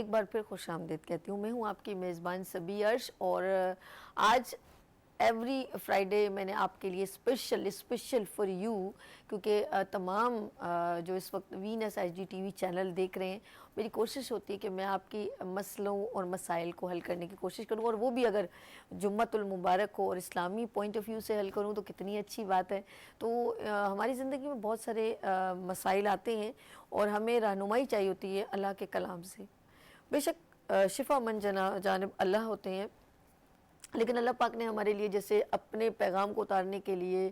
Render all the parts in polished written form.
ایک بار پھر خوش آمدید کہتی ہوں. میں ہوں آپ کی میزبان سبی عرش, اور آج ایوری فرائیڈے میں نے آپ کے لیے اسپیشل فار یو, کیونکہ تمام جو اس وقت Venus H D T V channel دیکھ رہے ہیں, میری کوشش ہوتی ہے کہ میں آپ کی مسئلوں اور مسائل کو حل کرنے کی کوشش کروں, اور وہ بھی اگر جمعۃ المبارک ہو اور اسلامی پوائنٹ آف ویو سے حل کروں تو کتنی اچھی بات ہے. تو ہماری زندگی میں بہت سارے مسائل آتے ہیں اور ہمیں رہنمائی چاہیے ہوتی ہے اللہ کے کلام سے. بے شک شفا من جانب اللہ ہوتے ہیں, لیکن اللہ پاک نے ہمارے لیے جیسے اپنے پیغام کو اتارنے کے لیے,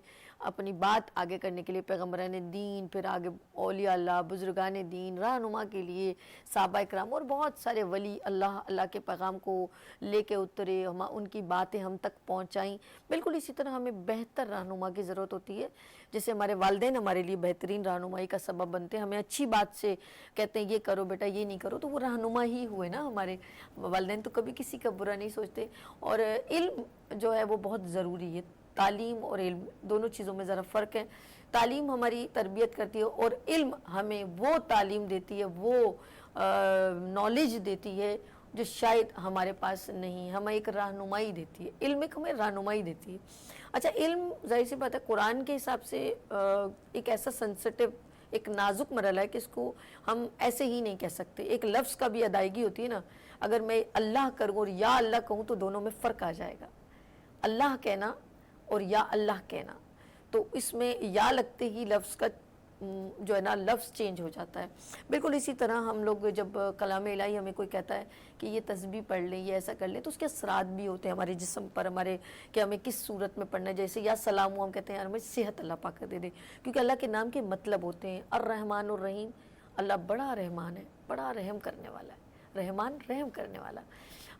اپنی بات آگے کرنے کے لیے پیغمبران دین, پھر آگے اولیاء اللہ, بزرگان دین, رہنما کے لیے صحابہ کرام اور بہت سارے ولی اللہ کے پیغام کو لے کے اترے, ان کی باتیں ہم تک پہنچائیں. بالکل اسی طرح ہمیں بہتر رہنما کی ضرورت ہوتی ہے. جیسے ہمارے والدین ہمارے لیے بہترین رہنمائی کا سبب بنتے ہیں, ہمیں اچھی بات سے کہتے ہیں یہ کرو بیٹا یہ نہیں کرو, تو وہ رہنما ہی ہوئے نا. ہمارے والدین تو کبھی کسی کا برا نہیں سوچتے. اور علم جو ہے وہ بہت ضروری ہے. تعلیم اور علم دونوں چیزوں میں ذرا فرق ہے. تعلیم ہماری تربیت کرتی ہے اور علم ہمیں وہ تعلیم دیتی ہے, وہ نالج دیتی ہے جو شاید ہمارے پاس نہیں, ہمیں ایک رہنمائی دیتی ہے. علم ایک ہمیں رہنمائی دیتی ہے. اچھا, علم ظاہر سی بات ہے قرآن کے حساب سے ایک ایسا سینسٹیو, ایک نازک مرحلہ ہے کہ اس کو ہم ایسے ہی نہیں کہہ سکتے. ایک لفظ کا بھی ادائیگی ہوتی ہے نا. اگر میں اللہ کروں اور یا اللہ کہوں تو دونوں میں فرق آ جائے گا. اللہ کہنا اور یا اللہ کہنا, تو اس میں یا لگتے ہی لفظ کا جو ہے نا لفظ چینج ہو جاتا ہے. بالکل اسی طرح ہم لوگ جب کلام الہی ہمیں کوئی کہتا ہے کہ یہ تسبیح پڑھ لیں, یہ ایسا کر لیں, تو اس کے اثرات بھی ہوتے ہیں ہمارے جسم پر, ہمارے کہ ہمیں کس صورت میں پڑھنا ہے. جیسے یا سلام ہو, ہم کہتے ہیں ہمیں صحت اللہ پاک دے دے, کیونکہ اللہ کے نام کے مطلب ہوتے ہیں الرحمن الرحیم. اللہ بڑا رحمان ہے, بڑا رحم کرنے والا ہے, رحمان رحم کرنے والا.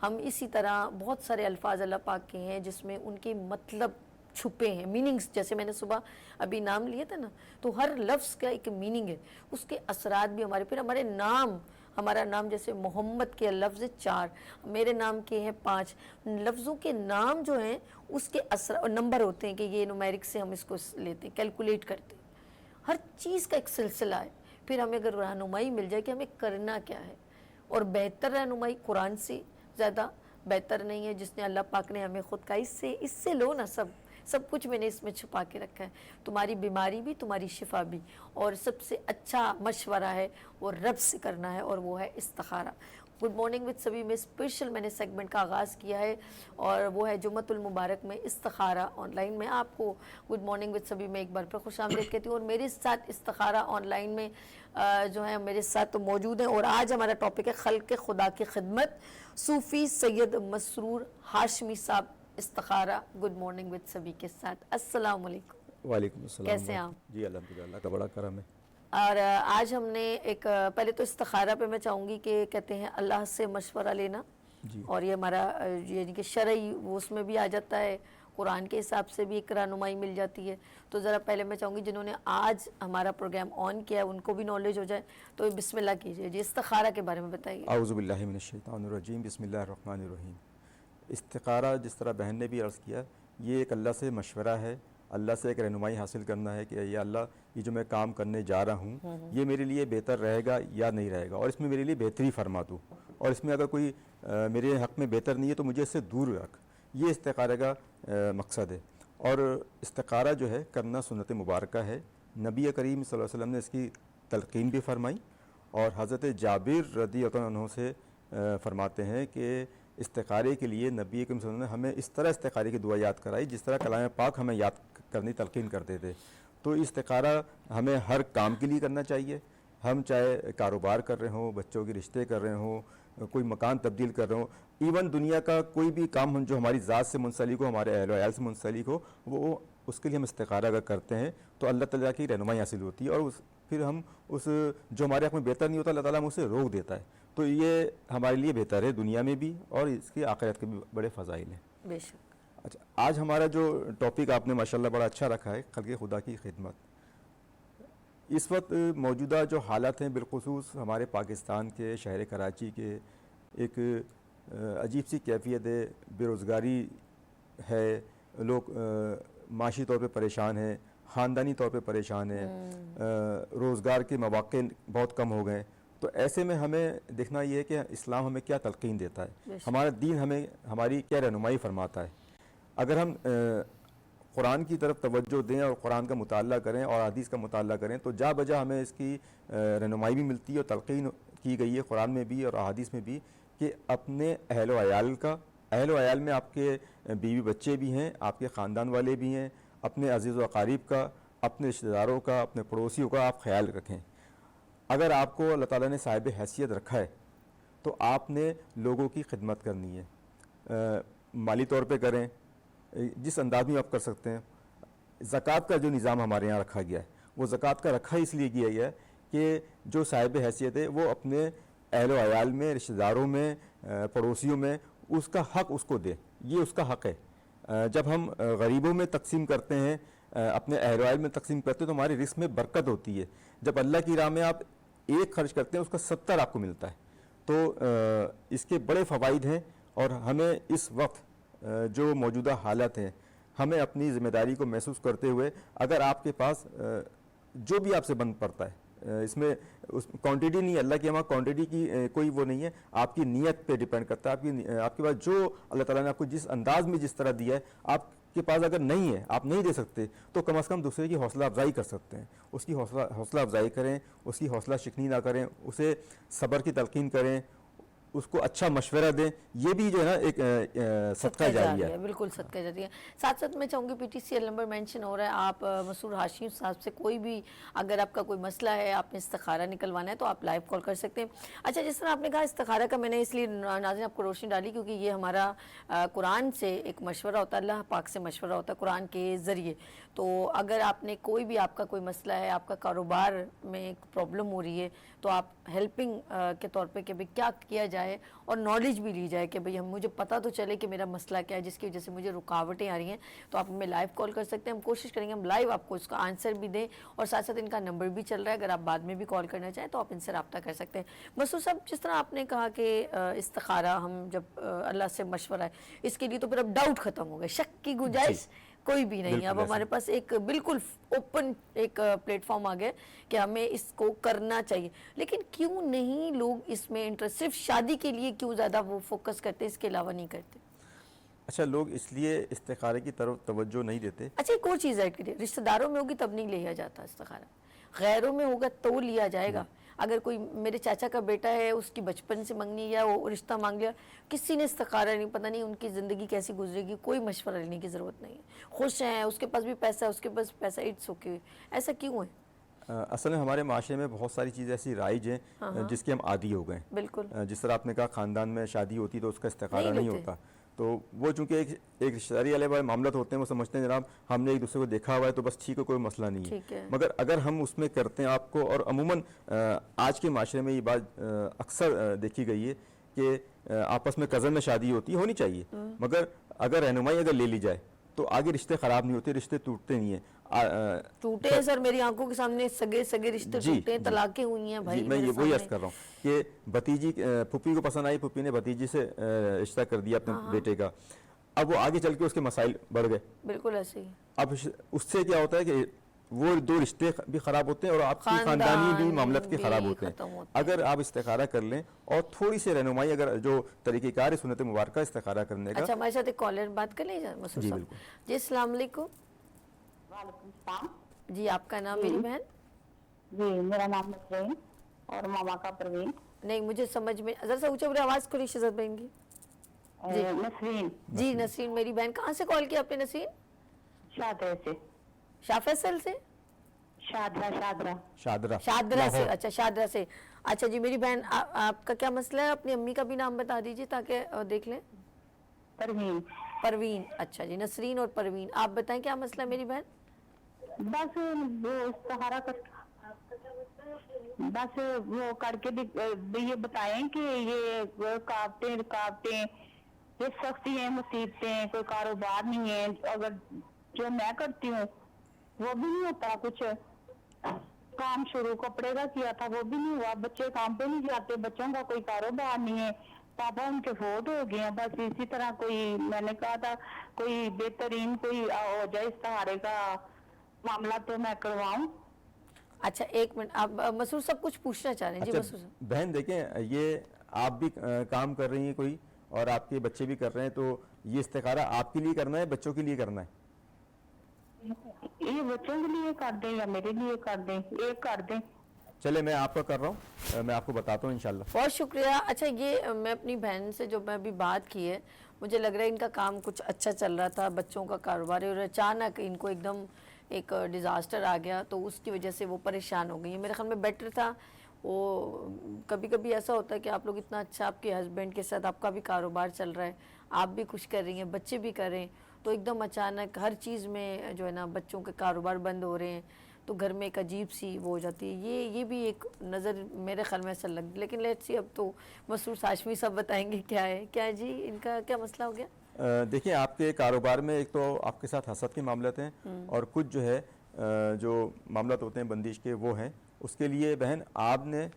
ہم اسی طرح بہت سارے الفاظ اللہ پاک کے ہیں جس میں ان کے مطلب چھپے ہیں, میننگز. جیسے میں نے صبح ابھی نام لیے تھے نا, تو ہر لفظ کا ایک میننگ ہے, اس کے اثرات بھی ہمارے. پھر ہمارے نام, ہمارا نام جیسے محمد کے لفظ 4, میرے نام کے ہیں 5. لفظوں کے نام جو ہیں اس کے اثر نمبر ہوتے ہیں کہ یہ نومیرک سے ہم اس کو لیتے ہیں, کیلکولیٹ کرتے ہیں. ہر چیز کا ایک سلسلہ ہے. پھر ہمیں اگر رہنمائی مل جائے کہ ہمیں کرنا کیا ہے, اور بہتر رہنمائی قرآن سے زیادہ بہتر نہیں ہے, جس نے اللہ پاک نے ہمیں خود کہا اس سے لو نا, سب کچھ میں نے اس میں چھپا کے رکھا ہے, تمہاری بیماری بھی تمہاری شفا بھی. اور سب سے اچھا مشورہ ہے وہ رب سے کرنا ہے, اور وہ ہے استخارہ. گڈ مارننگ وتھ سبھی میں اسپیشل میں نے سیگمنٹ کا آغاز کیا ہے, اور وہ ہے جمعۃ المبارک میں استخارہ آن لائن میں. آپ کو گڈ مارننگ وتھ سبھی میں ایک بار پھر خوش آمدید کہتی ہوں, اور میرے ساتھ استخارہ آن لائن میں جو ہے میرے ساتھ موجود ہیں. اور آج ہمارا ٹاپک ہے خلق خدا کی خدمت, صوفی سید مسرور ہاشمی صاحب استخارہ گڈ مارننگ وتھ سبھی کے ساتھ. السلام علیکم. وعلیکم السلام. کیسے ہیں آپ؟ جی الحمدللہ, اللہ کا بڑا کرم ہے. اور آج ہم نے ایک پہلے تو استخارہ پہ میں چاہوں گی کہ کہتے ہیں اللہ سے مشورہ لینا, جی اور یہ ہمارا یعنی کہ شرعی وہ اس میں بھی آ جاتا ہے, قرآن کے حساب سے بھی ایک رہنمائی مل جاتی ہے. تو ذرا پہلے میں چاہوں گی جنہوں نے آج ہمارا پروگرام آن کیا ہے ان کو بھی نالج ہو جائے, تو بسم اللہ کیجئے جی, استخارہ کے بارے میں بتائیے. اعوذ باللہ من الشیطان الرجیم, بسم اللہ الرحمن الرحیم. استخارہ جس طرح بہن نے بھی عرض کیا, یہ ایک اللہ سے مشورہ ہے, اللہ سے ایک رہنمائی حاصل کرنا ہے کہ یا اللہ یہ جو میں کام کرنے جا رہا ہوں یہ میرے لیے بہتر رہے گا یا نہیں رہے گا, اور اس میں میرے لیے بہتری فرما دو, اور اس میں اگر کوئی میرے حق میں بہتر نہیں ہے تو مجھے اس سے دور رکھ. یہ استخارہ کا مقصد ہے. اور استخارہ جو ہے کرنا سنت مبارکہ ہے. نبی کریم صلی اللہ علیہ وسلم نے اس کی تلقین بھی فرمائی, اور حضرت جابر رضی اللہ عنہ سے فرماتے ہیں کہ استخارے کے لیے نبی کریم صلی اللہ علیہ وسلم نے ہمیں اس طرح استخارے کی دعا یاد کرائی جس طرح کلام پاک ہمیں یاد کرنی تلقین کرتے تھے. تو استخارہ ہمیں ہر کام کے لیے کرنا چاہیے, ہم چاہے کاروبار کر رہے ہوں, بچوں کے رشتے کر رہے ہوں, کوئی مکان تبدیل کر رہے ہوں, ایون دنیا کا کوئی بھی کام ہم جو ہماری ذات سے منسلک ہو, ہمارے اہل و عیال سے منسلک ہو, وہ اس کے لیے ہم استخارہ اگر کرتے ہیں تو اللہ تعالیٰ کی رہنمائی حاصل ہوتی ہے, اور پھر ہم اس جو ہمارے حق میں بہتر نہیں ہوتا اللہ تعالیٰ ہم اسے روک دیتا ہے. تو یہ ہمارے لیے بہتر ہے دنیا میں بھی, اور اس کی آخرت کے بھی بڑے فضائل ہیں. بے شک. اچھا, آج ہمارا جو ٹاپک آپ نے ماشاءاللہ بڑا اچھا رکھا ہے, خلق خدا کی خدمت. اس وقت موجودہ جو حالات ہیں بالخصوص ہمارے پاکستان کے شہر کراچی کے, ایک عجیب سی کیفیت ہے, بے روزگاری ہے, لوگ معاشی طور پہ پریشان ہیں, خاندانی طور پہ پریشان ہیں, روزگار کے مواقع بہت کم ہو گئے. تو ایسے میں ہمیں دیکھنا یہ ہے کہ اسلام ہمیں کیا تلقین دیتا ہے, ہمارا دین ہمیں ہماری کیا رہنمائی فرماتا ہے. اگر ہم قرآن کی طرف توجہ دیں اور قرآن کا مطالعہ کریں اور حدیث کا مطالعہ کریں تو جا بجا ہمیں اس کی رہنمائی بھی ملتی ہے اور تلقین کی گئی ہے قرآن میں بھی اور احادیث میں بھی کہ اپنے اہل و عیال کا, اہل و عیال میں آپ کے بیوی بچے بھی ہیں, آپ کے خاندان والے بھی ہیں, اپنے عزیز و اقارب کا, اپنے رشتہ داروں کا, اپنے پڑوسیوں کا آپ خیال رکھیں. اگر آپ کو اللہ تعالیٰ نے صاحب حیثیت رکھا ہے تو آپ نے لوگوں کی خدمت کرنی ہے, مالی طور پہ کریں, جس انداز میں آپ کر سکتے ہیں. زکوٰۃ کا جو نظام ہمارے یہاں رکھا گیا ہے وہ زکوٰۃ کا رکھا اس لیے گیا ہے کہ جو صاحب حیثیت ہے وہ اپنے اہل و عیال میں, رشتہ داروں میں, پڑوسیوں میں اس کا حق اس کو دے, یہ اس کا حق ہے. جب ہم غریبوں میں تقسیم کرتے ہیں, اپنے اہل و عیال میں تقسیم کرتے ہیں تو ہماری رزق میں برکت ہوتی ہے. جب اللہ کی راہ میں آپ ایک خرچ کرتے ہیں اس کا 70 آپ کو ملتا ہے. تو اس کے بڑے فوائد ہیں اور ہمیں اس وقت جو موجودہ حالت ہیں ہمیں اپنی ذمہ داری کو محسوس کرتے ہوئے اگر آپ کے پاس جو بھی آپ سے بن پڑتا ہے, اس میں کوانٹٹی نہیں ہے, اللہ کے ہاں کوانٹٹی کی کوئی وہ نہیں ہے, آپ کی نیت پہ ڈیپینڈ کرتا ہے. آپ کے پاس جو اللہ تعالیٰ نے آپ کو جس انداز میں جس طرح دیا ہے, آپ کے پاس اگر نہیں ہے, آپ نہیں دے سکتے تو کم از کم دوسرے کی حوصلہ افزائی کر سکتے ہیں. اس کی حوصلہ افزائی کریں, اس کی حوصلہ شکنی نہ کریں, اسے صبر کی تلقین کریں, اس کو اچھا مشورہ دیں. یہ بھی جو ہے نا ایک صدقہ جاریہ ہے. بالکل صدقہ جاریہ ہے. ساتھ ساتھ میں چاہوں گی P T C L number mention ہو رہا ہے, آپ مسرور ہاشمی صاحب سے کوئی بھی اگر آپ کا کوئی مسئلہ ہے, آپ نے استخارہ نکلوانا ہے تو آپ لائیو کال کر سکتے ہیں. اچھا, جس طرح آپ نے کہا استخارہ کا, میں نے اس لیے ناظرین آپ کو روشنی ڈالی کیونکہ یہ ہمارا قرآن سے ایک مشورہ ہوتا ہے, اللہ پاک سے مشورہ ہوتا ہے قرآن کے ذریعے. تو اگر آپ نے کوئی بھی آپ کا کوئی مسئلہ ہے, آپ کا کاروبار میں ایک پرابلم ہو رہی ہے تو آپ ہیلپنگ کے طور پہ کہ بھئی کیا کیا جائے اور نالج بھی لی جائے کہ بھئی مجھے پتہ تو چلے کہ میرا مسئلہ کیا ہے جس کی وجہ سے مجھے رکاوٹیں آ رہی ہیں, تو آپ ہمیں لائیو کال کر سکتے ہیں. ہم کوشش کریں گے ہم لائیو آپ کو اس کا آنسر بھی دیں اور ساتھ ساتھ ان کا نمبر بھی چل رہا ہے, اگر آپ بعد میں بھی کال کرنا چاہیں تو آپ ان سے رابطہ کر سکتے ہیں. مسرور صاحب, جس طرح آپ نے کہا کہ استخارہ ہم جب اللہ سے مشورہ ہے, اس کے لیے تو پھر اب ڈاؤٹ ختم ہو گئے, شک کی گنجائش کوئی بھی نہیں ہے. اب ہمارے پاس ایک بالکل اوپن ایک پلیٹ فارم آ گیا کہ ہمیں اس کو کرنا چاہیے. لیکن کیوں نہیں لوگ اس میں انٹرسٹ, صرف شادی کے لیے کیوں زیادہ وہ فوکس کرتے, اس کے علاوہ نہیں کرتے؟ اچھا, لوگ اس لیے استخارے کی طرف توجہ نہیں دیتے. اچھا, ایک اور چیز ایڈ کریے, رشتہ داروں میں ہوگی تب نہیں لیا جاتا استخارہ, غیروں میں ہوگا تو لیا جائے گا. اگر کوئی میرے چاچا کا بیٹا ہے, اس کی بچپن سے منگنی یا وہ رشتہ مانگ لیا, کسی نے استخارہ نہیں, پتہ نہیں ان کی زندگی کیسی گزرے گی, کوئی مشورہ لینے کی ضرورت نہیں ہے. خوش ہیں, اس کے پاس بھی پیسہ ہے, اس کے پاس پیسہ, اٹس اوکے. ایسا کیوں ہے؟ اصل میں ہمارے معاشرے میں بہت ساری چیزیں ایسی رائج ہیں جس کے ہم عادی ہو گئے. بالکل. جس طرح آپ نے کہا خاندان میں شادی ہوتی تو اس کا استخارہ نہیں ہوتا, تو وہ چونکہ ایک رشتہ داری والے معاملات ہوتے ہیں, وہ سمجھتے ہیں جناب ہم نے ایک دوسرے کو دیکھا ہوا ہے تو بس ٹھیک ہے, کوئی مسئلہ نہیں ہے. مگر اگر ہم اس میں کرتے ہیں آپ کو, اور عموماً آج کے معاشرے میں یہ بات اکثر دیکھی گئی ہے کہ آپس میں کزن میں شادی ہونی چاہیے, مگر اگر رہنمائی اگر لے لی جائے تو آگے رشتے خراب نہیں ہوتے, رشتے ٹوٹتے نہیں ہیں. ٹوٹے ہیں سر, میری آنکھوں کے سامنے سگے رشتے ٹوٹے ہیں, طلاقیں ہوئی ہیں بھائی. میں یہ وہی عرض کر رہا ہوں کہ بھتیجی پھوپھی کو پسند آئی, پھوپھی نے بھتیجی سے رشتہ کر دیا اپنے بیٹے کا, اب وہ آگے چل کے اس کے مسائل بڑھ گئے. بالکل ایسے ہی. اب اس سے کیا ہوتا ہے کہ وہ دو رشتے بھی خراب ہوتے ہیں اور آپ کی خاندانی بھی معاملات کے خراب ہوتے ہیں. اگر آپ استخارہ کر لیں اور تھوڑی سی رہنمائی, اگر جو طریقہ کار ہے سنت مبارکہ استخارہ کرنے کا. اچھا, ہمارے ساتھ ایک کالر بات کر لیں مسرور صاحب. جی السلام علیکم. وعلیکم السلام. جی آپ کا نام میری بہن؟ جی میرا نام نسرین اور ماما کا پروین. نہیں مجھے سمجھ میں, ذرا سا اونچا بولے, آواز کھولی شہزاد بہن کی. نسرین. جی نسرین میری بہن. کہاں سے کال کیا آپ نے نسرین؟ شادرہ سے. شاہ فیصل سے؟ شادرہ سے. اچھا شادرہ سے. اچھا جی میری بہن, آپ کا کیا مسئلہ ہے؟ اپنی امی کا بھی نام بتا دیجیے تاکہ دیکھ لیں. پروین. پروین. اچھا جی, نسرین اور پروین, آپ بتائیں کیا مسئلہ ہے میری بہن؟ بس وہ استخارہ بس وہ کر کے یہ بتائیں کہ یہ رکاوٹیں یہ سختی ہیں, مصیبتیں, کوئی کاروبار نہیں ہے, اگر جو میں کرتی ہوں وہ بھی نہیں ہوتا, کچھ کام شروع کپڑے کا کیا تھا وہ بھی نہیں ہوا, بچے کام پہ نہیں جاتے, بچوں کا کوئی کاروبار نہیں ہے, پاپا ان کے فوت ہو گئے ہیں. بس اسی طرح کوئی, میں نے کہا تھا کوئی بہترین کوئی ہو جائے استخارے کا معاملہ تو میں کرواؤں. अच्छा एक मिनट, आप मसूर साहब कुछ पूछना चाह रहे हैं? जी अच्छा मसूर साहब। बहन देखें, ये आप भी काम कर रही हैं कोई, और आपके बच्चे भी कर रहे हैं, तो ये इस्तिखारा आपके लिए करना है, बच्चों के लिए करना है? ये बच्चों के लिए कर दें या मेरे लिए कर दें? एक कर दें। चले मैं आपका कर रहा हूँ, मैं आपको बताता हूँ इंशाल्लाह। बहुत शुक्रिया। अच्छा ये मैं अपनी बहन से जो मैं अभी बात की है, मुझे लग रहा है इनका काम कुछ अच्छा चल रहा था, बच्चों का कारोबार है, और अचानक इनको एकदम एक डिज़ास्टर आ गया, तो उसकी वजह से वो परेशान हो गई है। मेरे ख्याल में बेटर था वो, कभी कभी ऐसा होता है कि आप लोग इतना अच्छा, आपके हस्बैंड के साथ आपका भी कारोबार चल रहा है, आप भी कुछ कर रही हैं, बच्चे भी कर रहे हैं, तो एकदम अचानक हर चीज़ में जो है ना बच्चों के कारोबार बंद हो रहे हैं, तो घर में एक अजीब सी वो हो जाती है। ये भी एक नज़र मेरे ख्याल में ऐसा लग, लेकिन लेट्स सी, अब तो मसूद हाशमी सब बताएंगे क्या है। क्या जी, इनका क्या मसला हो गया? देखिए आपके कारोबार में एक तो आपके साथ हसद के मामलात हैं, और कुछ जो है जो मामलात होते हैं बंदिश के वो हैं। उसके लिए बहन आपने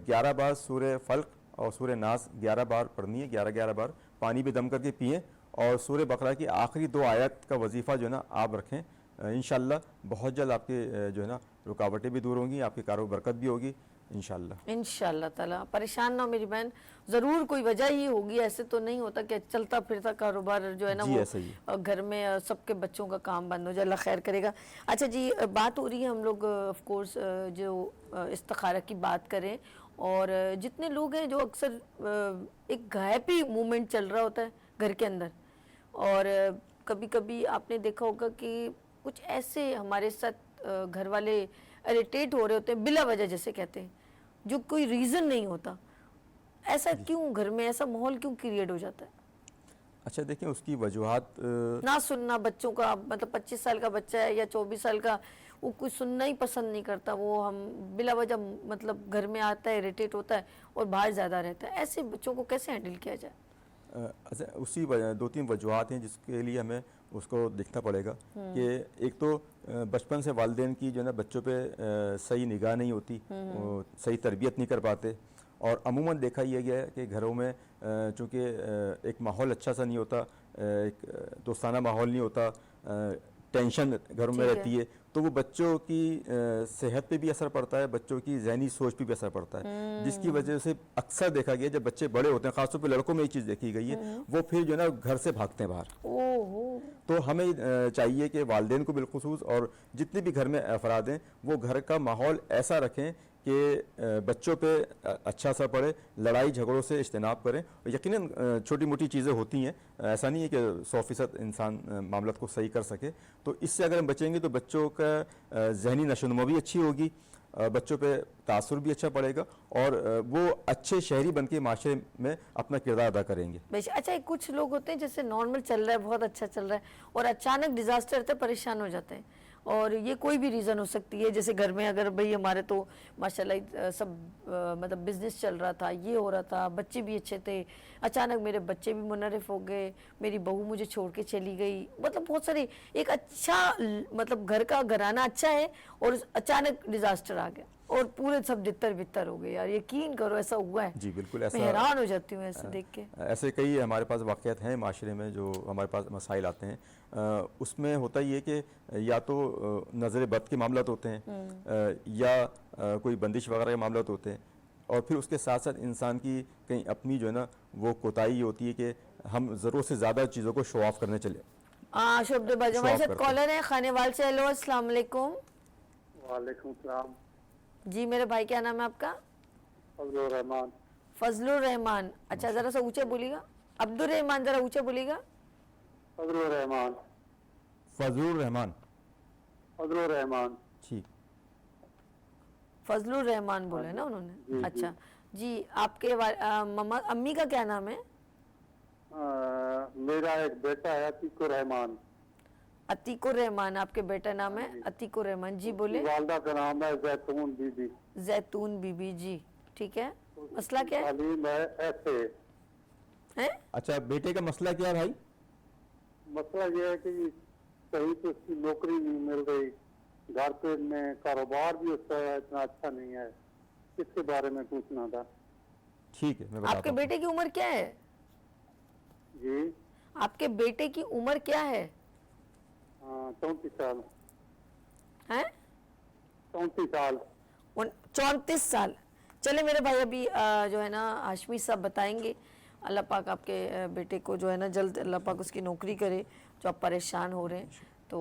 11 बार सूरह फल्क और सूरह नास 11 बार पढ़नी है, 11 बार पानी में दम करके पिएँ, और सूरह बकरा की आखिरी 2 आयत का वजीफ़ा जो है ना आप रखें। इंशाल्लाह बहुत जल्द आपके जो है ना रुकावटें भी दूर होंगी, आपके कारोबार बरकत भी होगी इंशाल्लाह। इंशाल्लाह ताला। परेशान ना हो मेरी बहन, ज़रूर कोई वजह ही होगी, ऐसे तो नहीं होता कि चलता फिरता कारोबार जो है ना जी, वो ऐसा ही घर में सबके बच्चों का काम बंद हो जाए, अल्लाह खैर करेगा। अच्छा जी, बात हो रही है हम लोग ऑफ कोर्स जो इस्तिखारा की बात करें, और जितने लोग हैं जो अक्सर एक हैप्पी मोमेंट चल रहा होता है घर के अंदर, और कभी कभी आपने देखा होगा कि कुछ ऐसे हमारे साथ घर वाले इरिटेट हो रहे होते हैं बिला वजह, जैसे कहते हैं, जो कोई रीज़न नहीं होता। ऐसा क्यों घर में ऐसा माहौल क्यों क्रिएट हो जाता है? अच्छा देखिए उसकी वजूहात ना सुनना बच्चों का, मतलब 25 साल का बच्चा है या 24 साल का, वो कुछ सुनना ही पसंद नहीं करता, वो हम बिला वजह मतलब घर में आता है, इरिटेट होता है और बाहर ज़्यादा रहता है। ऐसे बच्चों को कैसे हैंडल किया जाए? अच्छा उसी 2-3 वजूहात हैं जिसके लिए हमें उसको देखना पड़ेगा कि एक तो बचपन से वालिदैन की जो है ना बच्चों पे सही निगाह नहीं होती, वो सही तरबियत नहीं कर पाते, और अमूमन देखा यह गया है कि घरों में चूँकि एक माहौल अच्छा सा नहीं होता, एक दोस्ताना माहौल नहीं होता, टेंशन घरों में रहती है, तो वो बच्चों की सेहत पे भी असर पड़ता है, बच्चों की जहनी सोच पे भी असर पड़ता है, जिसकी वजह से अक्सर देखा गया जब बच्चे बड़े होते हैं, खासतौर पे लड़कों में ये चीज़ देखी गई है, वो फिर जो है ना घर से भागते हैं बाहर। तो हमें चाहिए कि वालिदैन को बिलखुसूस और जितने भी घर में अफराद हैं वो घर का माहौल ऐसा रखें कि बच्चों पे अच्छा असर पड़े, लड़ाई झगड़ों से इज्तनाब करें। यकीनन छोटी मोटी चीज़ें होती हैं, ऐसा नहीं है कि 100% इंसान मामलत को सही कर सके, तो इससे अगर हम बचेंगे तो बच्चों का जहनी नशोनुमा भी अच्छी होगी, बच्चों पे तासुर भी अच्छा पड़ेगा, और वो अच्छे शहरी बन के माशरे में अपना किरदार अदा करेंगे। अच्छा कुछ लोग होते हैं जैसे नॉर्मल चल रहा है, बहुत अच्छा चल रहा है, और अचानक डिजास्टर होता है, परेशान हो जाते हैं, और ये कोई भी रीज़न हो सकती है। जैसे घर में अगर भाई हमारे तो माशाल्लाह सब मतलब बिजनेस चल रहा था, ये हो रहा था, बच्चे भी अच्छे थे, अचानक मेरे बच्चे भी मुनरिफ हो गए, मेरी बहू मुझे छोड़ के चली गई, मतलब बहुत सारे, एक अच्छा मतलब घर का घराना अच्छा है और अचानक डिजास्टर आ गया और पूरे सब तितर बितर हो गए। यार यकीन करो ऐसा हुआ है। जी बिल्कुल ऐसा, मैं हैरान हो जाती हूँ ऐसे देख के। ऐसे कई हमारे पास वाक़यात हैं माशरे में जो हमारे पास मसाइल आते हैं, उसमें होता ही है कि या तो नज़र बद के मामलात होते हैं, या कोई बंदिश वगैरह के मामलात होते हैं, और फिर उसके साथ साथ इंसान की कहीं अपनी जो है ना वो कोताही होती है कि हम ज़रूरत से ज़्यादा चीज़ों को शो ऑफ करने चले। शुभ बाजू हमारे साथ कॉलर है खानेवाल से। हेलो अस्सलाम वालेकुम। वालेकुम सलाम जी मेरे भाई, क्या नाम है आपका? फजलुर रहमान। फजलुर रहमान। अच्छा जरा सा ऊंचे बोलिएगा। अब्दुल रहमान, जरा ऊंचे बोलिएगा। फजलुर रहमान। फजलुर रहमान। फजलुर रहमान। ठीक, फजलुर रहमान बोले ना उन्होंने? जी, अच्छा जी, आपके मम्मा अम्मी का क्या नाम है? मेरा एक बेटा है अतीकुर रहमान। अतीकुर रहमान आपके बेटा नाम है? अतीकुर रहमान जी बोले। वालदा का नाम है जैतून बीबी। जैतून बीबी जी, ठीक है। मसला क्या है? तालीम है ऐसे। हैं? अच्छा बेटे का मसला क्या है भाई? मसला ये है कि सही तो उसकी नौकरी नहीं मिल रही, घर पे में कारोबार भी उसका इतना अच्छा नहीं है, इसके बारे में पूछना था। ठीक है मैं बताता आपके हूँ। बेटे की उम्र क्या है? जी आपके बेटे की उम्र क्या है? 34 साल। हैं? 34 साल। 34 साल। चले मेरे भाई, अभी जो है ना हाशमी साहब बताएंगे। अल्लाह पाक आपके बेटे को जो है ना जल्द अल्लाह पाक उसकी नौकरी करे, जो आप परेशान हो रहे हैं। तो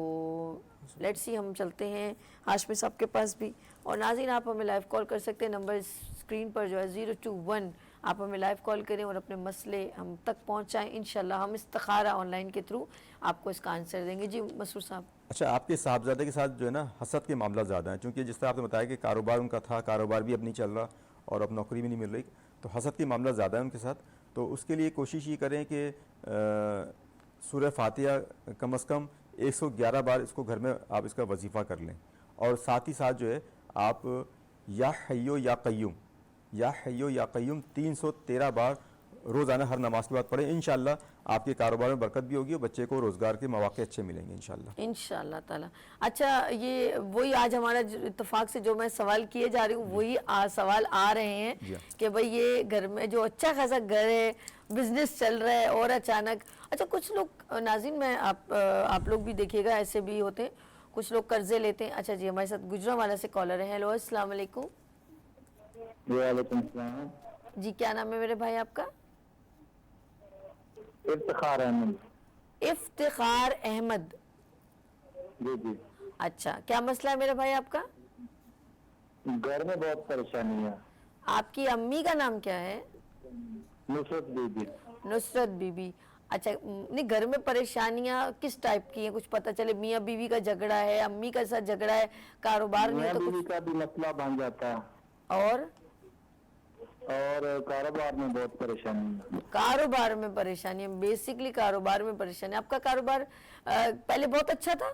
लेट्स सी, हम चलते हैं हाशमी साहब के पास भी। और नाज़रीन, आप हमें लाइव कॉल कर सकते हैं, नंबर स्क्रीन पर जो है 021, आप हमें लाइव कॉल करें और अपने मसले हम तक पहुंचाएं। इंशाल्लाह हम इस्तिखारा ऑनलाइन के थ्रू आपको इसका आंसर देंगे। जी मसूर साहब। अच्छा, आपके साहबजादे के साथ जो है ना हसद के मामला ज़्यादा हैं, क्योंकि जिस तरह आपने बताया कि कारोबार उनका था, कारोबार भी अब नहीं चल रहा और अब नौकरी भी नहीं मिल रही, तो हसद के मामला ज़्यादा है उनके साथ। तो उसके लिए कोशिश ये करें कि सूरह फातिहा कम से कम 111 बार इसको घर में आप इसका वजीफ़ा कर लें। और साथ ही साथ जो है आप या हय्यो या क़य्यूम, या हय्यो या क़य्यूम 313 बार रोज़ाना हर नमाज के बाद पढ़ें। इंशाअल्लाह आपके कारोबार में बरकत भी होगी और बच्चे को रोज़गार के मौके अच्छे मिलेंगे इंशाअल्लाह। इंशाअल्लाह ताला। अच्छा, ये वही आज हमारा इत्तेफाक से जो मैं सवाल किए जा रही हूँ वही सवाल आ रहे हैं कि भाई ये घर में जो अच्छा खासा घर है, बिजनेस चल रहा है और अचानक, अच्छा कुछ लोग नाज़रीन, मैं आप लोग भी देखिएगा, ऐसे भी होते हैं, कुछ लोग कर्जे लेते हैं। अच्छा जी, हमारे साथ गुजरांवाला से कॉलर है। हेलो, अस्सलाम वालेकुम। वालेकुम सलाम। जी, क्या नाम है मेरे भाई आपका? इफ्तिखार अहमद। इफ्तिखार अहमद। जी जी। अच्छा, क्या मसला है मेरे भाई आपका? घर में बहुत परेशानी है। आपकी अम्मी का नाम क्या है? नुसरत बीबी। नुसरत बीबी। अच्छा, नहीं, घर में परेशानियां किस टाइप की हैं? कुछ पता चले, मियाँ बीवी का झगड़ा है, अम्मी का साथ झगड़ा है, कारोबार नहीं मियां तो बीवी कुछ, का भी मसला बन जाता है और कारोबार में बहुत परेशानी है। कारोबार में परेशानी है, बेसिकली कारोबार में परेशानी है। आपका कारोबार पहले बहुत अच्छा था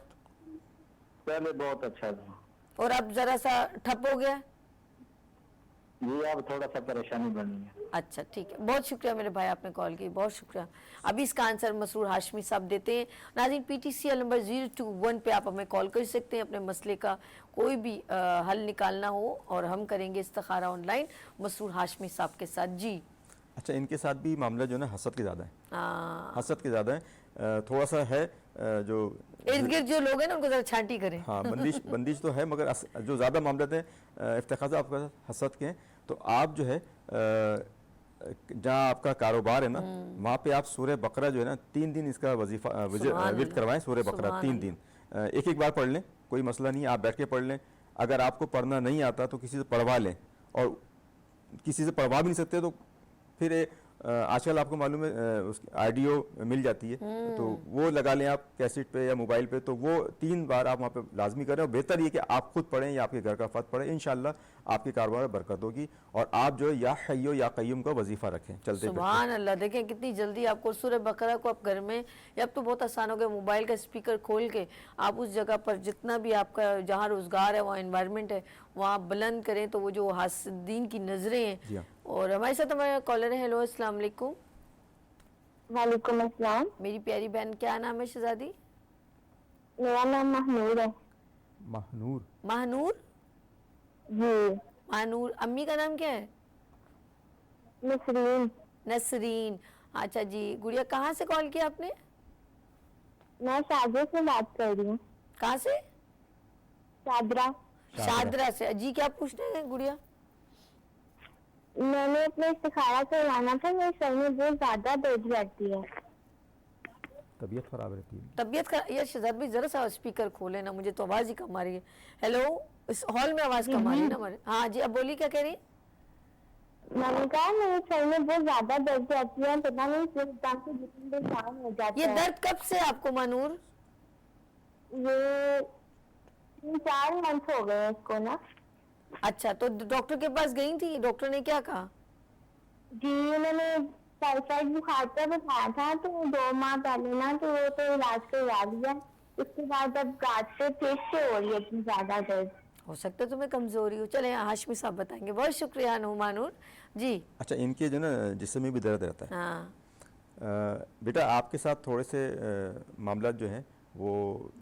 पहले बहुत अच्छा था और अब जरा सा ठप हो गया? जी, अब थोड़ा सा परेशानी बनी है। अच्छा, ठीक है, बहुत शुक्रिया मेरे भाई, आपने कॉल की, बहुत शुक्रिया। अभी इसका आंसर मसरूर हाशमी साहब देते हैं। नाज़रीन, PTCL नंबर 021 पे आप हमें कॉल कर सकते हैं, अपने मसले का कोई भी हल निकालना हो, और हम करेंगे इस्तिखारा ऑनलाइन मसरूर हाशमी साहब के साथ। जी। अच्छा, इनके साथ भी मामला जो है ना हसद के ज़्यादा है, हाँ, हसद के ज़्यादा है, थोड़ा सा है जो इर्द गिर्द जो लोग हैं ना उनको जरा छांटी करें। हाँ, बंदिश तो है, मगर जो ज़्यादा मामले थे इफ्तिखार आपका हसद के हैं। तो आप जो है जहाँ आपका कारोबार है ना, वहाँ पे आप सूरह बकरा जो है ना 3 दिन इसका वजीफा विर्द करवाएं। सूरह बकरा 3 दिन एक बार पढ़ लें, कोई मसला नहीं, आप बैठ के पढ़ लें। अगर आपको पढ़ना नहीं आता तो किसी से पढ़वा लें, और किसी से पढ़वा भी नहीं सकते तो फिर आजकल आपको मालूम है उसकी ऑडियो मिल जाती है, तो वो लगा लें आप कैसेट पे या मोबाइल पे। तो वो 3 बार आप वहाँ पे लाजमी करें, और बेहतर ये कि आप खुद पढ़ें या आपके घर का फर्द पढ़ें। इंशाल्लाह आपके कारोबार में बरकत होगी, और आप जो है या हय्यो या क़य्यूम का वजीफा रखें चलते। सुभान अल्लाह, देखें कितनी जल्दी आपको सूरह बकरा को आप घर में, या अब तो बहुत आसान हो गया, मोबाइल का स्पीकर खोल के आप उस जगह पर जितना भी आपका जहाँ रोज़गार है, वहाँ एनवायरनमेंट है, वहाँ बुलंद करें तो वो जो हासिदीन की नज़रें हैं। और हमारे साथ हमारे कॉलर है। हेलो, अस्सलाम वालेकुम। वालेकुम अस्सलाम। मेरी प्यारी बहन, क्या नाम है शहजादी? मेरा नाम महनूर है। महनूर। महानूर। जी। महानूर। अम्मी का नाम क्या है? नसरीन। नसरीन। अच्छा जी, गुड़िया कहाँ से कॉल किया आपने? मैं शादरा से बात कर रही हूँ। कहाँ से? शादरा। शादरा से। जी, क्या पूछना है गुड़िया? मैंने अपने इस्तिखारा करवाना था, मेरे सर में बहुत ज्यादा दर्द रहती है। तबीयत खराब रहती है। तबीयत का, यार शहजाद भाई जरा सा स्पीकर खोले ना, मुझे तो आवाज ही कम आ रही है। हेलो, इस हॉल में आवाज कम आ रही है ना हमारे। हाँ जी, अब बोलिए, क्या कह रही है? मैंने कहा मेरे सर में बहुत ज्यादा दर्द रहती है, पता नहीं किस तरह से जितने दिन शाम हो जाता ये है। दर्द कब से आपको महानूर? ये 3-4 मंथ हो गए हैं इसको ना। अच्छा, तो डॉक्टर के पास गई थी, डॉक्टर ने क्या कहा? जी, मैंने टाइफाइड बुखार का बताया था, तो 2 माह पहले ना, तो वो तो इलाज करवा दिया। उसके बाद अब रात से पेट से हो रही है इतनी ज्यादा दर्द। हो सकता है तुम्हें कमजोरी हो। चले, हाशमी साहब बताएंगे। बहुत शुक्रिया नुमानूर जी। अच्छा, इनके जो ना जिस्म में भी दर्द रहता है। हाँ, बेटा आपके साथ थोड़े से मामला जो है وہ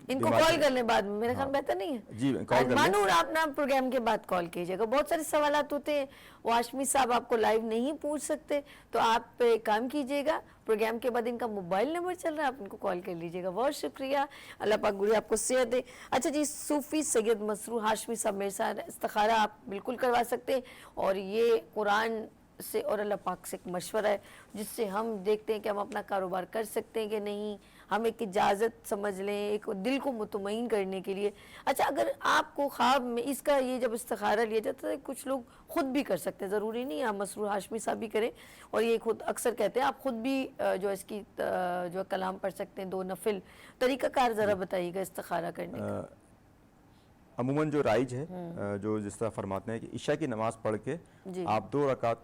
इनको बीमार कॉल थे। कर लें बाद में, मेरा ख्याल हाँ। बेहतर नहीं है? जी, कॉल कर लें। मानूर आप ना प्रोग्राम के बाद कॉल कीजिएगा, बहुत सारे सवालात होते हैं, वो हाशमी साहब आपको लाइव नहीं पूछ सकते, तो आप एक काम कीजिएगा, प्रोग्राम के बाद इनका मोबाइल नंबर चल रहा है, आप इनको कॉल कर लीजिएगा। बहुत शुक्रिया, अल्लाह पाक गुड़िया आपको सेहत दे। अच्छा जी, सूफी सैयद मसरूर हाशमी साहब मेरे साथ इस्तिखारा आप बिल्कुल करवा सकते हैं, और ये कुरान से और अल्लाह पाक से एक मशवरा है जिससे हम देखते हैं कि हम अपना कारोबार कर सकते हैं कि नहीं, हम एक इजाज़त समझ लें, एक दिल को मुतमईन करने के लिए। अच्छा, अगर आपको ख्वाब में इसका ये जब इस्तिखारा लिया जाता है, कुछ लोग खुद भी कर सकते हैं, ज़रूरी नहीं आप मसरूर हाशमी साहब भी करें, और ये खुद अक्सर कहते हैं आप खुद भी जो इसकी जो कलाम पढ़ सकते हैं, 2 नफिल। तरीक़ाकार ज़रा बताइएगा इस्तिखारा करने का। अमूमन जो राइज है, जो जिस तरह फरमाते हैं कि इशा की नमाज़ पढ़ के जी। आप 2 रकात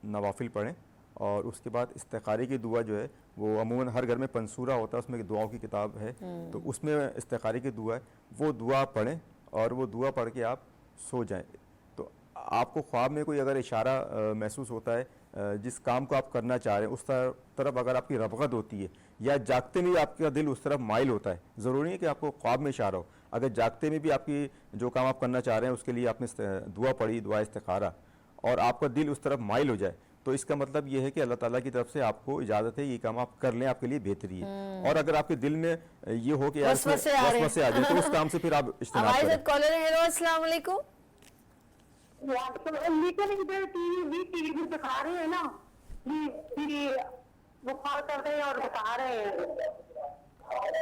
नवाफिल पढ़ें, और उसके बाद इस्तिखारे की दुआ जो है वो अमूमन हर घर में पंसूरा होता है, उसमें एक दुआओं की किताब है, तो उसमें इस्तिखारे की दुआ है, वो दुआ पढ़ें और वो दुआ पढ़ के आप सो जाएं। तो आपको ख्वाब में कोई अगर इशारा महसूस होता है, जिस काम को आप करना चाह रहे हैं उस तरफ अगर आपकी रग़बत होती है, या जागते में भी आपका दिल उस तरफ माइल होता है, ज़रूरी है कि आपको ख्वाब में इशारा हो, अगर जागते में भी आपकी जो काम आप करना चाह रहे हैं उसके लिए आपने दुआ पढ़ी, दुआ इस्तिखारा, और आपका दिल उस तरफ माइल हो जाए, तो इसका मतलब ये है कि अल्लाह ताला की तरफ से आपको इजाज़त है, ये काम आप कर लें, आपके लिए बेहतरी है। और अगर आपके दिल में ये हो कि यार इसमें वसवसे आ रहे हैं। वसवसे आ जाए, तो उस काम से फिर आप इज्तिनाब हमारे करें। साथ कॉलर है। हेलो, अस्सलाम वालेकुम। लेकिन इधर टीवी भी दिखा रहे हैं ना, वो कॉल कर रहे हैं और बता रहे हैं।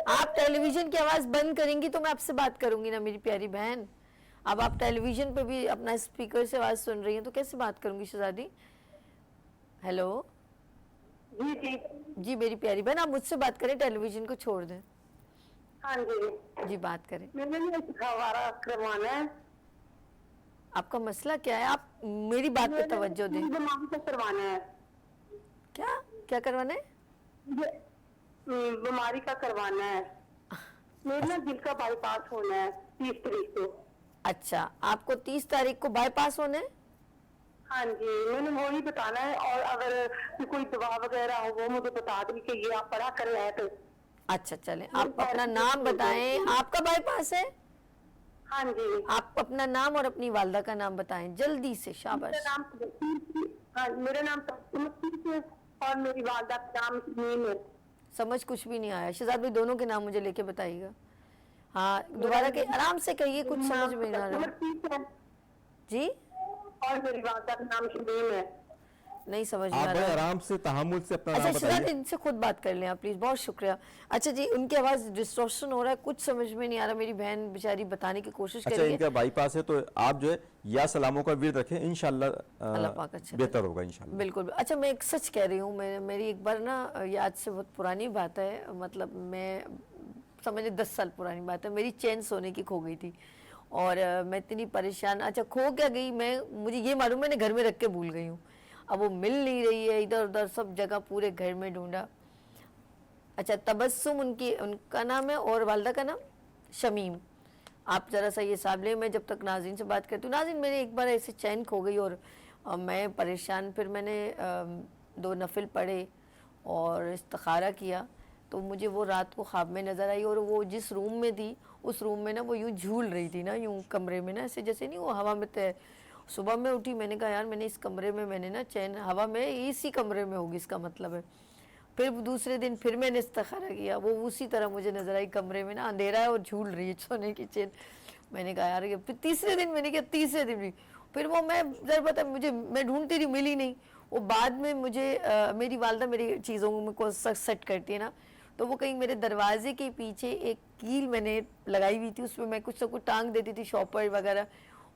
आप टेलीविजन की आवाज बंद करेंगी तो मैं आपसे बात करूंगी ना मेरी प्यारी बहन। अब आप टेलीविजन पे भी अपना स्पीकर से आवाज सुन रही हैं तो कैसे बात करूंगी शहजादी? हेलो जी जी जी मेरी प्यारी बहन, आप मुझसे बात करें, टेलीविजन को छोड़ दें। हाँ जी, जी बात करें। मैंने भी हवारा करवाना है। आपका मसला क्या है? आप मेरी बात पे तवज्जो दें। दिमाग से करवाना है, क्या क्या करवाना है? बीमारी का करवाना है। मेरे ना दिल का बाईपास होना है 30 तारीख को। अच्छा, आपको 30 तारीख को बाईपास होना है? हाँ जी, मैंने वो ही बताना है, और अगर कोई दवा वगैरह हो वो मुझे बता दें कि ये आप पढ़ा कर रहे तो। अच्छा चलें, आप अपना नाम बताएं। आपका बाईपास है? हाँ जी, आप अपना नाम और अपनी वालदा का नाम बताएं जल्दी से, मेरा शाबाश। नाम हाँ, मेरा नाम है और मेरी वालदा का नाम नीम है। समझ कुछ भी नहीं आया शहजाद भाई, दोनों के नाम मुझे लेके बताइएगा। हाँ दोबारा के आराम से कहिए, कुछ समझ में नहीं आ रहा। जी और मेरी वालदा का नाम शमीम है। नहीं समझ में आप आ बड़े रहा। आराम से तहम्मुल से अपना अच्छा नाम शहजाद बताइए। इनसे खुद बात कर लें आप प्लीज, बहुत शुक्रिया। अच्छा जी, उनकी आवाज डिस्टॉर्शन हो रहा है, कुछ समझ में नहीं आ रहा, मेरी बहन बेचारी बताने की कोशिश कर अच्छा, रही है। इनका बाईपास है तो आप जो है या सलामों का विर्द रखें, इंशाल्लाह अल्लाह पाक अच्छा बेहतर होगा इंशाल्लाह। बिल्कुल। अच्छा मैं एक सच कह रही हूँ, मेरी एक बार ना, ये आज से बहुत पुरानी बात है, मतलब मैं समझ लीजिए 10 साल पुरानी बात है, मेरी चेन सोने की खो गई थी और मैं इतनी परेशान। अच्छा खो क्या गई मैं, मुझे ये मालूम मैंने घर में रख के भूल गई हूँ, अब वो मिल नहीं रही है, इधर उधर सब जगह पूरे घर में ढूंढा। अच्छा तबस्सुम उनका नाम है और वालदा का नाम शमीम। आप ज़रा सा ये हिसाब लें, मैं जब तक नाज़रीन से बात करती हूँ। नाज़रीन मेरे एक बार ऐसे चैन खो गई और मैं परेशान, फिर मैंने 2 नफिल पढ़े और इस्तिखारा किया तो मुझे वो रात को ख्वाब में नज़र आई, और वो जिस रूम में थी उस रूम में ना वो यूँ झूल रही थी ना, यूँ कमरे में ना, ऐसे जैसे नहीं वो हवा में तय। सुबह में उठी, मैंने कहा यार मैंने इस कमरे में, मैंने ना चैन हवा में इसी कमरे में होगी इसका मतलब है। फिर दूसरे दिन फिर मैंने इस्तिखारा किया, वो उसी तरह मुझे नजर आई, कमरे में ना अंधेरा है और झूल रही है सोने की चेन। मैंने कहा यार ये, फिर तीसरे दिन मैंने किया, तीसरे दिन भी फिर वो मैं जरा पता मुझे, मैं ढूंढती रही, मिली नहीं। वो बाद में मुझे मेरी वालदा मेरी चीज़ों को सेट करती है ना, तो वो कहीं मेरे दरवाजे के पीछे एक कील मैंने लगाई हुई थी, उसमें मैं कुछ ना कुछ टांग देती थी, शॉपर वगैरह,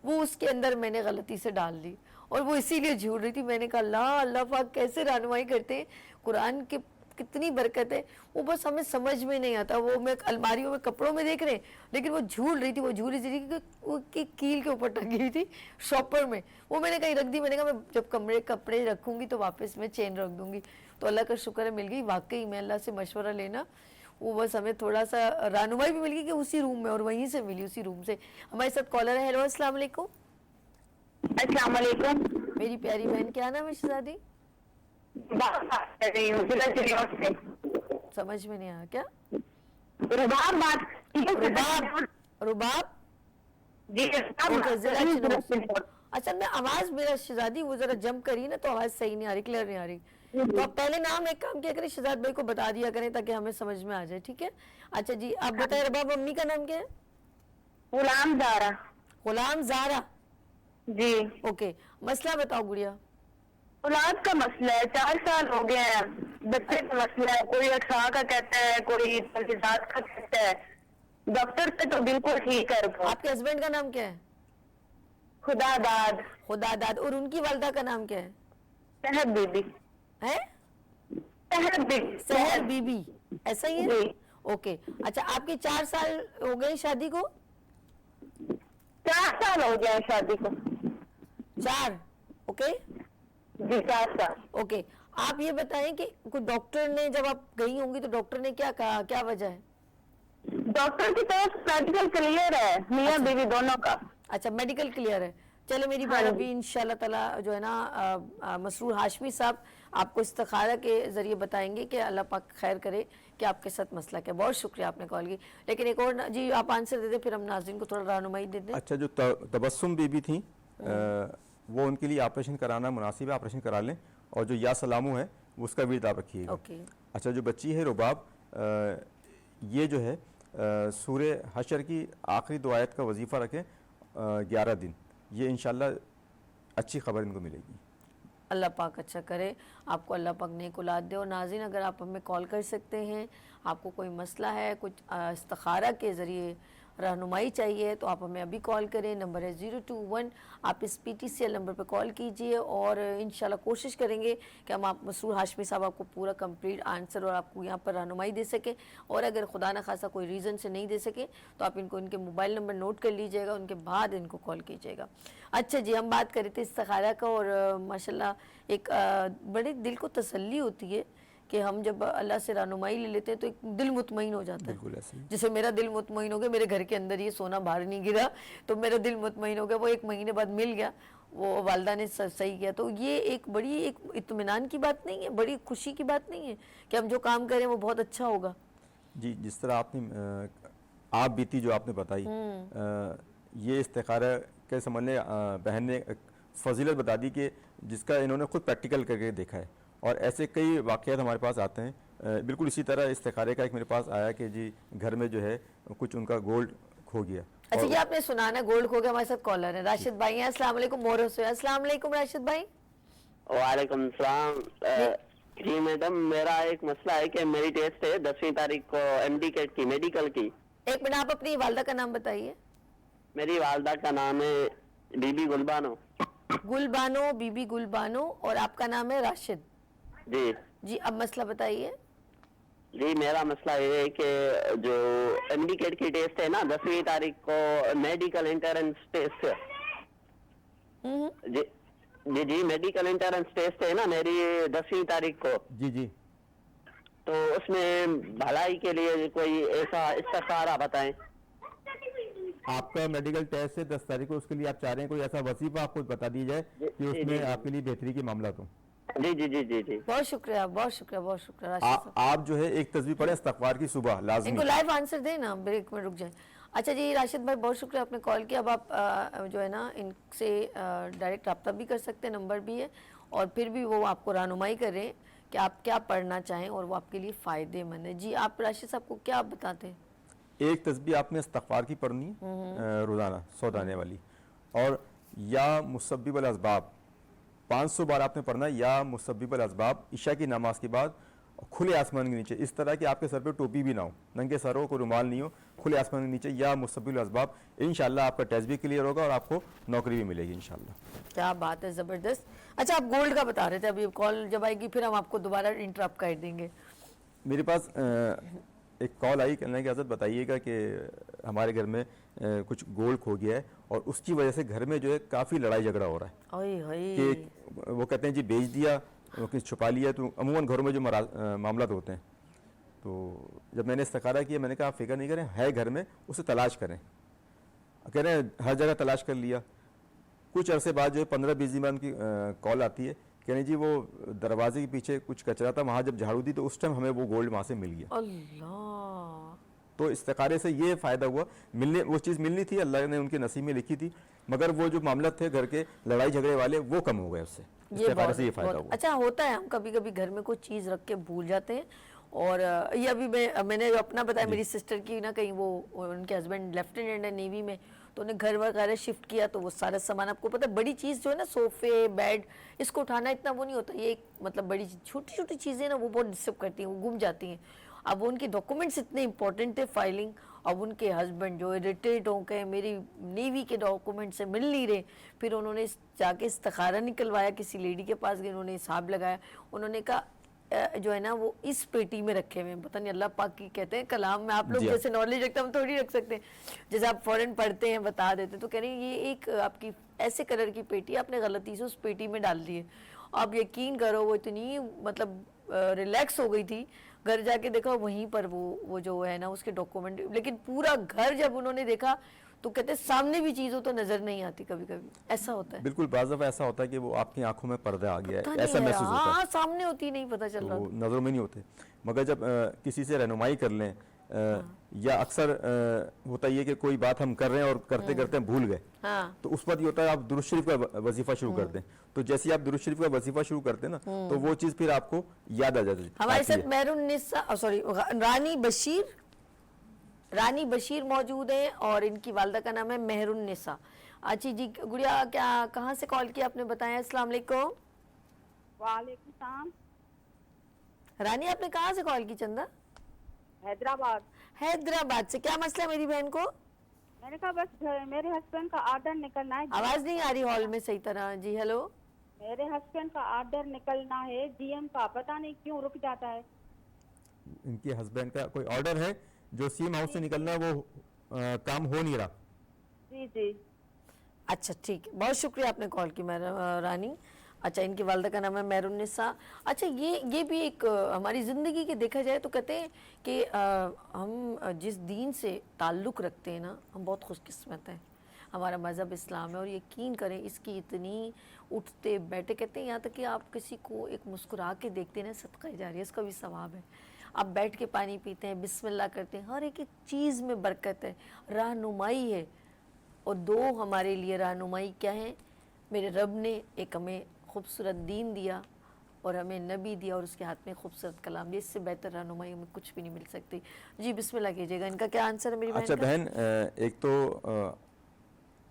वो उसके अंदर मैंने गलती से डाल दी और वो इसीलिए झूल रही थी। मैंने कहा अल्लाह पाक कैसे रहनुमाई करते हैं, कुरान के कितनी बरकत है, वो बस हमें समझ में नहीं आता। वो मैं अलमारियों में कपड़ों में देख रहे हैं, लेकिन वो झूल रही थी, वो झूल रही थी वो की कील के ऊपर टंगी हुई थी शॉपर में, वो मैंने कहीं रख दी। मैंने कहा मैं जब कपड़े रखूंगी तो वापस मैं चेन रख दूंगी, तो अल्लाह का शुक्र है मिल गई। वाकई में अल्लाह से मशवरा लेना, वो बस हमें थोड़ा सा रहनुमाई भी मिल गई कि उसी रूम में, और वहीं से मिली, उसी रूम से। हमारे साथ कॉलर है। हेलो अस्सलाम वालेकुम। अस्सलाम वालेकुम। मेरी प्यारी बहन, क्या नाम है शहजादी? बात कर रही हूँ जिला चिड़िया से। समझ में नहीं आया क्या? रुबाब बात रुबाब, रुबाब जी ओके, जिला चिनौर। अच्छा, मैं आवाज मेरा शहजादी वो जरा जंप करी ना तो आवाज सही नहीं आ रही, क्लियर नहीं आ रही। तो आप पहले नाम एक काम किया करें, शहजाद भाई को बता दिया करें ताकि हमें समझ में आ जाए, ठीक है? अच्छा जी, आप बताएं रबाब, मम्मी का नाम क्या है? गुलाम दारा गुलाम ज़ारा। जी। ओके, मसला बताओ गुड़िया। औलाद का मसला है, 4 साल हो गए हैं, बच्चे का मसला है, कोई 18 का कहता है, कोई 50 का कहता है। डॉक्टर से तो बिल्कुल ठीक है रिपोर्ट। आपके हस्बैंड का नाम क्या है? खुदादाद खुदादाद। और उनकी वालदा का नाम क्या है? सहर बीबी। है सहर बीबी। सहर बीबी, ऐसा ही है? जी। ओके, अच्छा, आपके 4 साल हो गए शादी को? 4 साल हो गए शादी को। 4, ओके जी 4 साल। ओके। आप ये बताएं कि कोई डॉक्टर ने, जब आप गई होंगी तो डॉक्टर ने क्या कहा, क्या वजह है? डॉक्टर की तरफ मेडिकल क्लियर है, मियाँ बीवी दोनों का। अच्छा, मेडिकल क्लियर है। चलो, मेरी बात अभी इंशाल्लाह ताला जो है ना मसरूर हाशमी साहब आपको इस्तिखारा के जरिए बताएंगे कि अल्लाह पाक खैर करे कि आपके साथ मसला क्या। बहुत शुक्रिया आपने कॉल की। लेकिन एक और जी आप आंसर दे दें, फिर हम नाज़रीन को थोड़ा रहनुमाई दे दें। अच्छा, जो तबस्सुम बीबी थी वो उनके लिए ऑपरेशन कराना मुनासिब है, ऑपरेशन करा लें। और जो या सलामू है वो उसका विर्द आप रखिएगा। ओके। अच्छा, जो बच्ची है रुबाब, ये जो है सूरे हशर की आखिरी 2 आयत का वजीफ़ा रखें 11 दिन, ये इंशाल्लाह अच्छी खबर इनको मिलेगी। अल्लाह पाक अच्छा करे, आपको अल्लाह पाक नेक औलाद दे। और नाज़रीन, अगर आप हमें कॉल कर सकते हैं, आपको कोई मसला है, कुछ इस्तिखारा के ज़रिए रहनुमाई चाहिए तो आप हमें अभी कॉल करें। नंबर है 021। आप इस PTCL नंबर पर कॉल कीजिए और इंशाल्लाह कोशिश करेंगे कि हम आप मसरूर हाशमी साहब आपको पूरा कंप्लीट आंसर और आपको यहाँ पर रहनुमाई दे सकें। और अगर खुदा न खासा कोई रीज़न से नहीं दे सके तो आप इनको इनके मोबाइल नंबर नोट कर लीजिएगा, उनके बाद इनको कॉल कीजिएगा। अच्छा जी, हम बात कर रहे थे इस्तिखारा का और माशाल्लाह एक बड़े दिल को तसल्ली होती है कि हम जब अल्लाह से रहनुमाई ले लेते हैं तो एक दिल मुतमईन हो जाता है। बिल्कुल ऐसे ही। जैसे मेरा दिल मुतमईन हो गया, मेरे घर के अंदर ये सोना बाहर नहीं गिरा तो मेरा दिल मुतमईन हो गया। वो 1 महीने बाद मिल गया, वो वालदा ने सही किया। तो ये एक बड़ी एक इत्मीनान की बात नहीं है, बड़ी खुशी की बात नहीं है कि हम जो काम करें वो बहुत अच्छा होगा। जी, जिस तरह आपने आप बीती जो आपने बताई, ये इस्तिखारा के समझ लें बहन ने फजीलत बता दी कि जिसका इन्होंने खुद प्रैक्टिकल करके देखा है। और ऐसे कई वाक़यात हमारे पास आते हैं। बिल्कुल इसी तरह इस्तिखारे का एक मेरे पास आया कि जी घर में जो है कुछ उनका गोल्ड खो गया। अच्छा, ये आपने सुना ना, गोल्ड खो गया। हमारे साथ कॉलर है राशिद भाई हैं। अस्सलाम वालेकुम। मोहर से अस्सलाम वालेकुम राशिद भाई। वालेकुम सलाम। जी मैडम, मेरा एक मसला है कि मेरी टेस्ट है 10वीं तारीख को MD कैट की, मेडिकल की। एक मिनट, आप अपनी वालदा का नाम बताइए। मेरी वालदा का नाम है बीबी गुलबानो। गुलबानो, बीबी गुलबानो, और आपका नाम है राशिद। जी जी, अब मसला बताइए। जी, मेरा मसला ये है कि जो MD कैट की टेस्ट है ना 10वीं तारीख को, मेडिकल एंट्रेंस टेस्ट। जी जी जी, मेडिकल एंट्रेंस टेस्ट है ना मेरी 10वीं तारीख को। जी जी, तो उसमें भलाई के लिए कोई ऐसा इस्तिखारा बताएं। आपका मेडिकल टेस्ट है 10 तारीख को, उसके लिए आप चाह रहे हैं कोई ऐसा वजीफा आपको बता दिया जाए कि उसमें आपके लिए बेहतरी की मामला हो। जी जी जी जी जी, बहुत शुक्रिया, बहुत शुक्रिया, बहुत शुक्रिया राशिद साहब। आप जो है एक तस्वीर पढ़े इस्तग़फ़ार की सुबह लाजमी। इनको लाइव आंसर दें ना, ब्रेक में रुक जाए। अच्छा जी राशिद भाई, बहुत शुक्रिया आपने कॉल किया। अब आप जो है ना इनसे डायरेक्ट रब्ता भी कर सकते हैं, नंबर भी है, और फिर भी वो आपको रहनुमाई कर रहे हैं कि आप क्या पढ़ना चाहें और वो आपके लिए फ़ायदेमंद है। जी, आप राशिद साहब को क्या बताते हैं? एक तस्बीह आपने इस्तग़फ़ार की पढ़नी है रोज़ाना 100 दाने वाली, और या मुसब्बिबुल असबाब 500 बार आपने पढ़ना है, या मुसब्बिबुल असबाब इशा की नमाज के बाद खुले आसमान के नीचे। इस तरह कि आपके सर पे टोपी भी ना हो, नंगे सर हो, कोई रुमाल नहीं हो, खुले आसमान के नीचे या मुसब्बिबुल असबाब। इंशाल्लाह आपका टेस्ट भी क्लियर होगा और आपको नौकरी भी मिलेगी इंशाल्लाह। क्या बात है, ज़बरदस्त। अच्छा, आप गोल्ड का बता रहे थे, अभी कॉल जब आएगी फिर हम आपको दोबारा इंटरप्ट कर देंगे। मेरे पास एक कॉल आई, कहने की आज़त बताइएगा कि हमारे घर में कुछ गोल्ड खो गया है और उसकी वजह से घर में जो है काफ़ी लड़ाई झगड़ा हो रहा है। ओए होए। कि वो कहते हैं जी बेच दिया, वो किसी छुपा लिया। तो अमूमन घरों में जो मामला होते हैं, तो जब मैंने इस्तिखारा किया मैंने कहा आप फिक्र नहीं करें, है घर में, उसे तलाश करें। कह रहे हैं हर जगह तलाश कर लिया। कुछ अरसे बाद जो है 15-20 दिन बाद उनकी कॉल आती है, कहने जी वो दरवाजे के पीछे कुछ कचरा था, वहाँ जब झाड़ू दी तो उस टाइम हमें वो गोल्ड वहाँ से मिल गया। अल्लाह। تو استخارے سے یہ فائدہ ہوا، ملنے وہ چیز ملنی تھی، اللہ نے ان کے نصیب میں لکھی تھی، مگر وہ جو معاملہ تھے گھر کے لڑائی جھگڑے والے وہ کم ہو گئے اس سے، استخارے سے یہ فائدہ ہوا۔ اچھا ہوتا ہے، ہم کبھی کبھی گھر میں کوئی چیز رکھ کے بھول جاتے ہیں، اور یہ ابھی میں نے اپنا بتایا میری سسٹر کی نا، کہیں وہ ان کے ہسبینڈ لیفٹیننٹ ہے نیوی میں، تو انہیں گھر وغیرہ شفٹ کیا، تو وہ سارا سامان آپ کو پتہ ہے، بڑی چیز جو ہے نا صوفے بیڈ، اس کو اٹھانا اتنا وہ نہیں ہوتا، یہ ایک مطلب بڑی چھوٹی چھوٹی چیزیں نا وہ بہت ڈسٹرب کرتی ہیں، وہ گم جاتی ہیں۔ اب وہ ان کے ڈاکومنٹس اتنے امپورٹنٹ تھے فائلنگ، اب ان کے ہسبینڈ جو ریٹائرڈ ہو گئے، میری نیوی کے ڈاکومنٹ سے مل نہیں رہے، پھر انہوں نے جا کے استخارہ نکلوایا، کسی لیڈی کے پاس گئے، انہوں نے حساب لگایا، انہوں نے کہا جو ہے نا وہ اس پیٹی میں رکھے ہوئے ہیں، پتہ نہیں اللہ پاک کی کہتے ہیں کلام میں، آپ لوگ جیسے نالج رکھتے ہیں ہم تھوڑی رکھ سکتے ہیں، جیسے آپ فوراً پڑھتے ہیں بتا دیتے، تو کہہ رہے ہیں یہ ایک آپ کی ایسے کلر کی پیٹی آپ نے غلطی سے اس پیٹی میں ڈال دی ہے۔ آپ یقین کرو وہ اتنی مطلب ریلیکس ہو گئی تھی، گھر جا کے دیکھا وہیں پر وہ جو ہے نا اس کے ڈاکومنٹ، لیکن پورا گھر جب انہوں نے دیکھا تو کہتے ہیں سامنے بھی چیزوں تو نظر نہیں آتی، کبھی کبھی ایسا ہوتا ہے۔ بالکل بعض دفعہ ایسا ہوتا ہے کہ وہ آپ کی آنکھوں میں پردہ آ گیا ہے، پتہ ایسا نہیں ہے، محسوس ہوتا ہے، ہاں سامنے ہوتی نہیں پتہ چل رہا تو نظروں میں نہیں ہوتے، مگر جب کسی سے رہنمائی کر لیں، یا اکثر ہوتا یہ کہ کوئی بات ہم کر رہے ہیں اور کرتے کرتے بھول گئے، ہاں تو اس وقت یہ ہوتا ہے آپ درود شریف کا وظیفہ شروع کر دیں، تو جیسے آپ درود شریف کا وظیفہ شروع کرتے ہیں نا تو وہ چیز پھر آپ کو یاد آ جاتی ہے۔ ہمارے ساتھ رانی بشیر موجود ہیں، اور ان کی والدہ کا نام ہے مہر النساء۔ اچھی جی گڑیا، کیا کہاں سے کال کیا آپ نے بتایا؟ السلام علیکم۔ وعلیکم السلام۔ رانی آپ نے کہاں سے کال کی چندہ؟ حیدرآباد۔ حیدرآباد سے، کیا مسئلہ ہے میری بہن کو؟ میں نے کہا بس میرے ہسبینڈ کا آرڈر نکلنا ہے۔ آواز نہیں آ رہی ہال میں صحیح طرح، جی ہیلو۔ میرے ہسبینڈ کا آرڈر نکلنا ہے جی ایم کا، پتہ نہیں کیوں رک جاتا ہے۔ ان کے ہسبینڈ کا کوئی آرڈر ہے جو سی ایم ہاؤس سے نکلنا ہے، وہ کام ہو نہیں رہا۔ جی جی اچھا ٹھیک ہے، بہت شکریہ آپ نے کال کی رانی۔ اچھا ان کی والدہ کا نام ہے مہر النساء۔ اچھا یہ بھی ایک ہماری زندگی کے دیکھا جائے تو کہتے ہیں کہ ہم جس دین سے تعلق رکھتے ہیں نا ہم بہت خوش قسمت ہیں، ہمارا مذہب اسلام ہے، اور یقین کریں اس کی اتنی اٹھتے بیٹھے، کہتے ہیں یہاں تک کہ آپ کسی کو ایک مسکرا کے دیکھتے ہیں نا صدقہ جاریہ، اس کا بھی ثواب ہے۔ آپ بیٹھ کے پانی پیتے ہیں، بسم اللہ کرتے ہیں، ہر ایک چیز میں برکت ہے، رہنمائی ہے۔ اور دو ہمارے لیے رہنمائی کیا ہے؟ میرے رب نے ایک ہمیں خوبصورت دین دیا اور ہمیں نبی دیا، اور اس کے ہاتھ میں خوبصورت کلام دیا، اس سے بہتر رہنمائی ہمیں کچھ بھی نہیں مل سکتی۔ جی بسم اللہ کیجیے گا، ان کا کیا آنسر ہے میری بہن اچھا کا؟ بہن، ایک تو